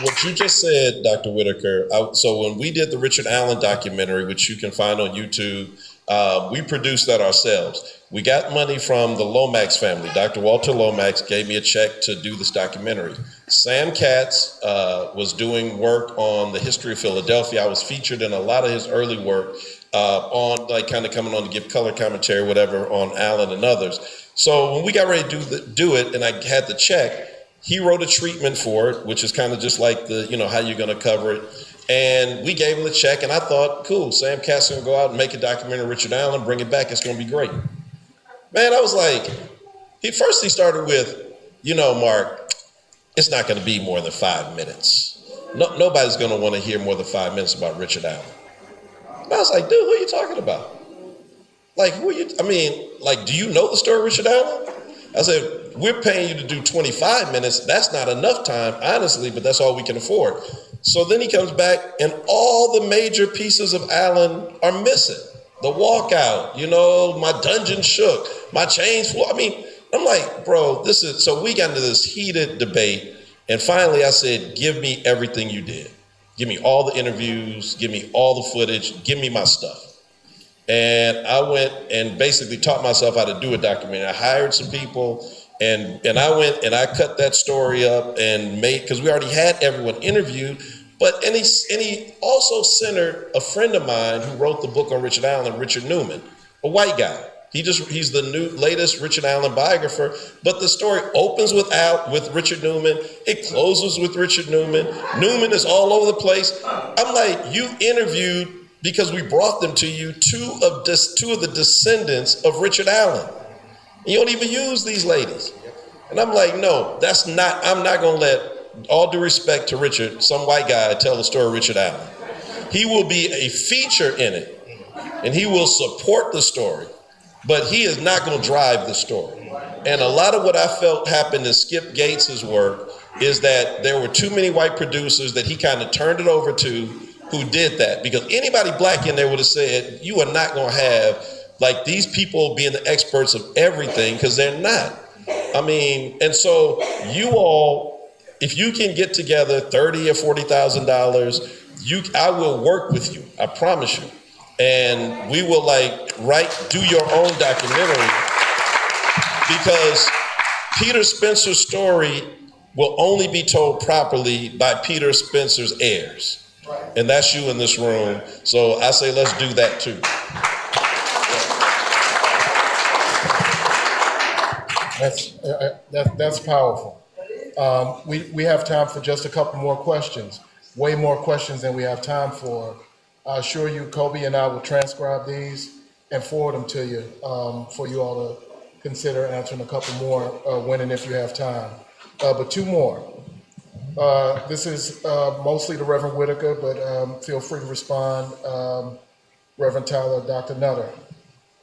what you just said, Dr. Whitaker. So when we did the Richard Allen documentary, which you can find on YouTube. We produced that ourselves. We got money from the Lomax family. Dr. Walter Lomax gave me a check to do this documentary. Sam Katz was doing work on the history of Philadelphia. I was featured in a lot of his early work on kind of coming on to give color commentary, whatever, on Allen and others. So when we got ready to do it and I had the check, he wrote a treatment for it, which is kind of just like the, how you're going to cover it. And we gave him the check, and I thought, cool, Sam Cass going to go out and make a documentary of Richard Allen, bring it back, it's going to be great. Man, I was like, he started with, Mark, it's not going to be more than 5 minutes. Nobody's going to want to hear more than 5 minutes about Richard Allen. And I was like, dude, who are you talking about? Like, do you know the story of Richard Allen? I said, we're paying you to do 25 minutes. That's not enough time, honestly, but that's all we can afford. So then he comes back and all the major pieces of Allen are missing. The walkout, my dungeon shook, my chains flew. I'm like, bro, so we got into this heated debate. And finally I said, give me everything you did. Give me all the interviews, give me all the footage, give me my stuff. And I went and basically taught myself how to do a documentary. I hired some people, and I went and I cut that story up and made, because we already had everyone interviewed, but and he also centered a friend of mine who wrote the book on Richard Allen, Richard Newman, a white guy. He's the latest Richard Allen biographer, but the story opens with Richard Newman. It closes with Richard Newman. Newman is all over the place. I'm like, you interviewed, because we brought them to you, two of the descendants of Richard Allen. You don't even use these ladies. And I'm like, no, I'm not gonna let, all due respect to Richard, some white guy tell the story of Richard Allen. He will be a feature in it, and he will support the story, but he is not gonna drive the story. And a lot of what I felt happened in Skip Gates's work is that there were too many white producers that he kind of turned it over to, who did that. Because anybody black in there would have said, you are not gonna have like these people being the experts of everything, because they're not. I mean, and so you all, if you can get together $30,000 or $40,000, I will work with you, I promise you. And we will do your own documentary, because Peter Spencer's story will only be told properly by Peter Spencer's heirs. And that's you in this room. So I say, let's do that too. That's powerful. We have time for just a couple more questions, way more questions than we have time for. I assure you, Kobe and I will transcribe these and forward them to you for you all to consider answering a couple more when and if you have time. But two more. This is mostly to Reverend Whitaker, but feel free to respond, Reverend Tyler, Dr. Nutter.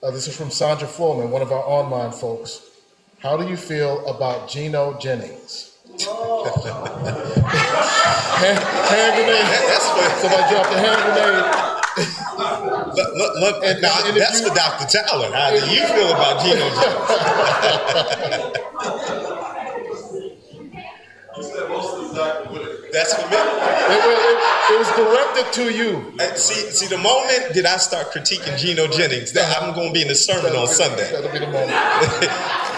This is from Sandra Foreman, one of our online folks. How do you feel about Geno Jennings? hand grenade. Somebody dropped a hand grenade. Look, that's for Dr. Tyler. How do you feel about Geno Jennings? That's for me. It was directed to you. See, the moment that I start critiquing Geno Jennings, that I'm going to be in the sermon on Sunday. That'll be the moment.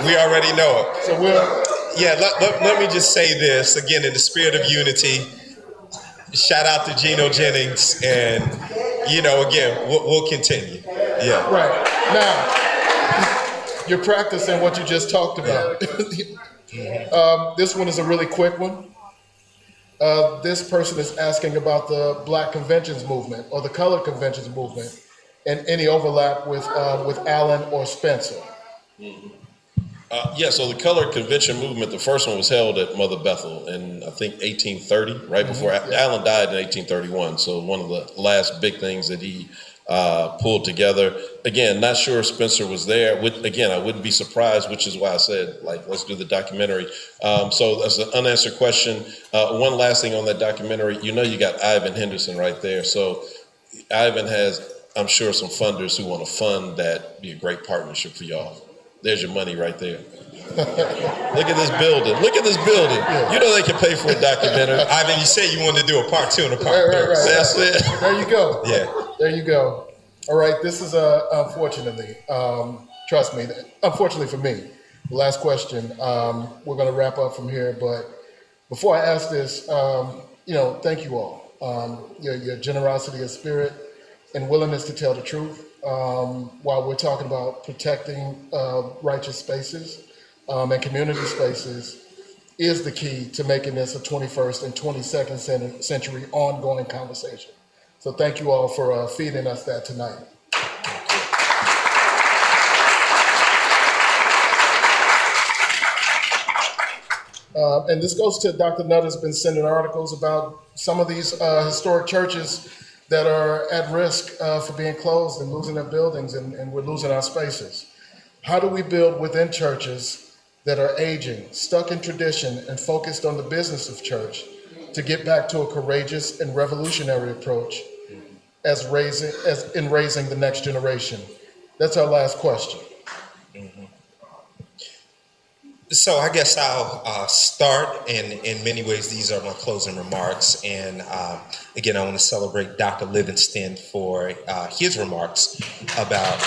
We already know it. So let me just say this again in the spirit of unity. Shout out to Geno Jennings, and again, we'll continue. Yeah. Right now, you're practicing what you just talked about. This one is a really quick one. This person is asking about the Black conventions movement or the colored conventions movement and any overlap with Allen or Spencer. So the colored convention movement, the first one was held at Mother Bethel in, I think, 1830, right before Allen died in 1831. So one of the last big things that he pulled together. Again, not sure if Spencer was there. Again, I wouldn't be surprised, which is why I said, let's do the documentary. So that's an unanswered question. One last thing on that documentary, you got Ivan Henderson right there. So Ivan has, I'm sure, some funders who want to fund that, be a great partnership for y'all. There's your money right there. Look at this building. Yeah. You know they can pay for a documentary. Ivan, you said you wanted to do a part 2 and a part 3. Right. That's it. There you go. Yeah. There you go. All right. This is unfortunately, trust me, unfortunately for me, the last question. We're going to wrap up from here. But before I ask this, thank you all. Your generosity of spirit and willingness to tell the truth while we're talking about protecting righteous spaces and community spaces is the key to making this a 21st and 22nd century ongoing conversation. So thank you all for feeding us that tonight. And this goes to Dr. Nutter's been sending articles about some of these historic churches that are at risk for being closed and losing their buildings, and we're losing our spaces. How do we build within churches that are aging, stuck in tradition, and focused on the business of church to get back to a courageous and revolutionary approach as in raising the next generation? That's our last question. So I guess I'll start, and in many ways, these are my closing remarks. And again, I want to celebrate Dr. Livingston for his remarks about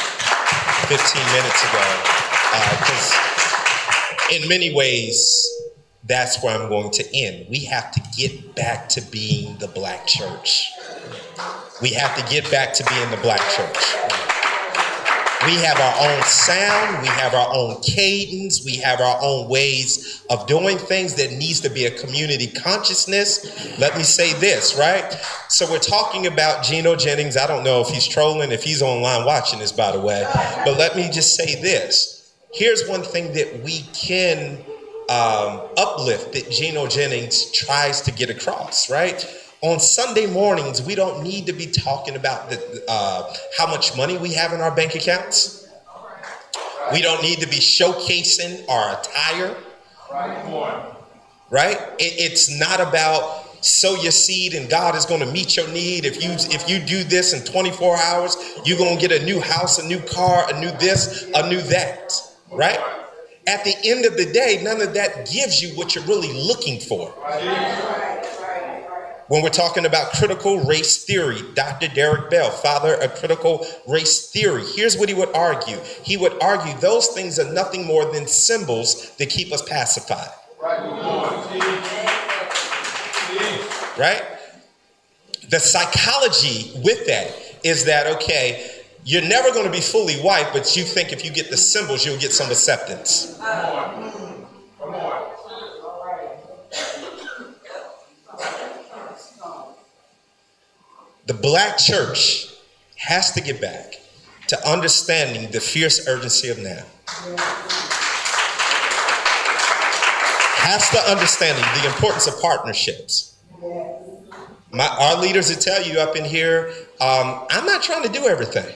15 minutes ago, because in many ways, that's where I'm going to end. We have to get back to being the Black church. We have to get back to being the Black church. We have our own sound, we have our own cadence, we have our own ways of doing things that needs to be a community consciousness. Let me say this, right? So we're talking about Geno Jennings. I don't know if he's trolling, if he's online watching this, by the way, but let me just say this. Here's one thing that we can uplift that Geno Jennings tries to get across, right? On Sunday mornings, we don't need to be talking about how much money we have in our bank accounts. We don't need to be showcasing our attire. Right? It's not about sow your seed and God is going to meet your need. If you do this in 24 hours, you're going to get a new house, a new car, a new this, a new that. Right? At the end of the day, none of that gives you what you're really looking for. When we're talking about critical race theory, Dr. Derek Bell, father of critical race theory, here's what he would argue. He would argue those things are nothing more than symbols that keep us pacified. Right? The psychology with that is that, okay, you're never going to be fully white, but you think if you get the symbols, you'll get some acceptance. The Black church has to get back to understanding the fierce urgency of now. Has to understanding the importance of partnerships. Our leaders will tell you up in here, I'm not trying to do everything.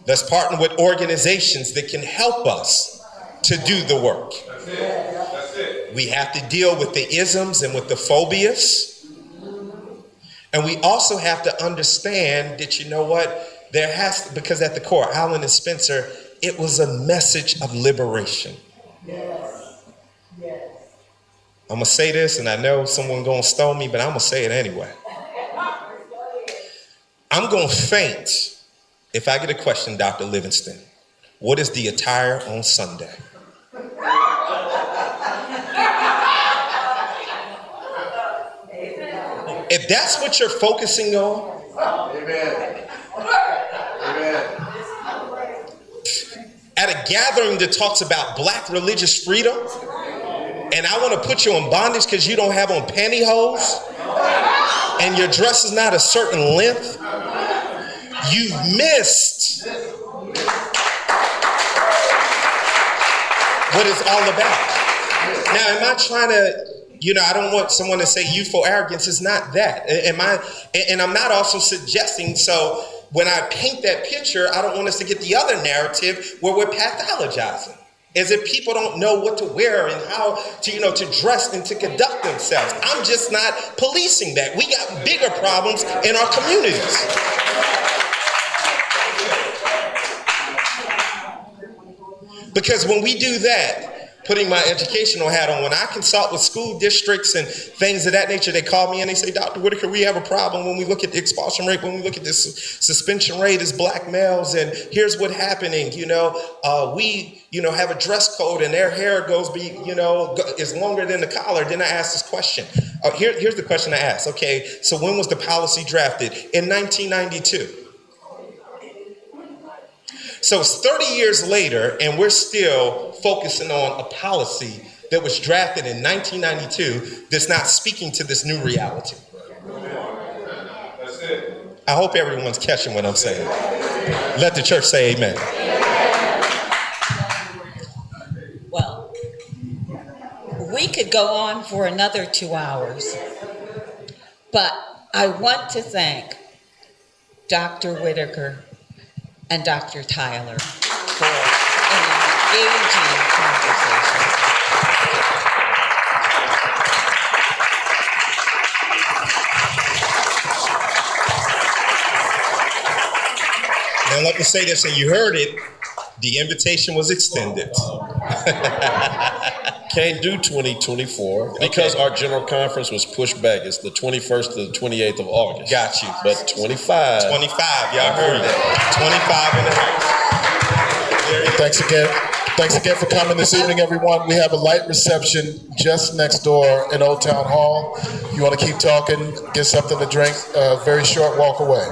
Let's partner with organizations that can help us to do the work. That's it. We have to deal with the isms and with the phobias. And we also have to understand that, you know what, because at the core, Allen and Spencer, it was a message of liberation. Yes. Yes. I'm going to say this, and I know someone going to stone me, but I'm going to say it anyway. I'm going to faint if I get a question, Dr. Livingston. What is the attire on Sunday? If that's what you're focusing on, amen. Amen. At a gathering that talks about Black religious freedom, and I want to put you in bondage because you don't have on pantyhose, and your dress is not a certain length, you've missed what it's all about. Now, am I trying to, I don't want someone to say youthful arrogance. It's not that. And I'm not also suggesting, so when I paint that picture, I don't want us to get the other narrative where we're pathologizing, as if people don't know what to wear and how to dress and to conduct themselves. I'm just not policing that. We got bigger problems in our communities. Because when we do that, putting my educational hat on, when I consult with school districts and things of that nature, they call me and they say, Dr. Whitaker, we have a problem when we look at the expulsion rate, when we look at this suspension rate as Black males, and here's what's happening. We have a dress code and their hair is longer than the collar. Then I ask this question. Here's the question I asked. Okay, so when was the policy drafted? In 1992. So it's 30 years later, and we're still focusing on a policy that was drafted in 1992 that's not speaking to this new reality. That's it. I hope everyone's catching what I'm saying. Let the church say amen. Well, we could go on for another 2 hours, but I want to thank Dr. Whitaker and Dr. Tyler for an engaging conversation. Now let me say this, and you heard it, the invitation was extended. Can't do 2024 because Okay. our general conference was pushed back. It's the 21st to the 28th of August. Got you. But 25. 25, y'all heard that. 25 in the house. Thanks again. Thanks again for coming this evening, everyone. We have a light reception just next door in Old Town Hall. You want to keep talking, get something to drink, very short walk away.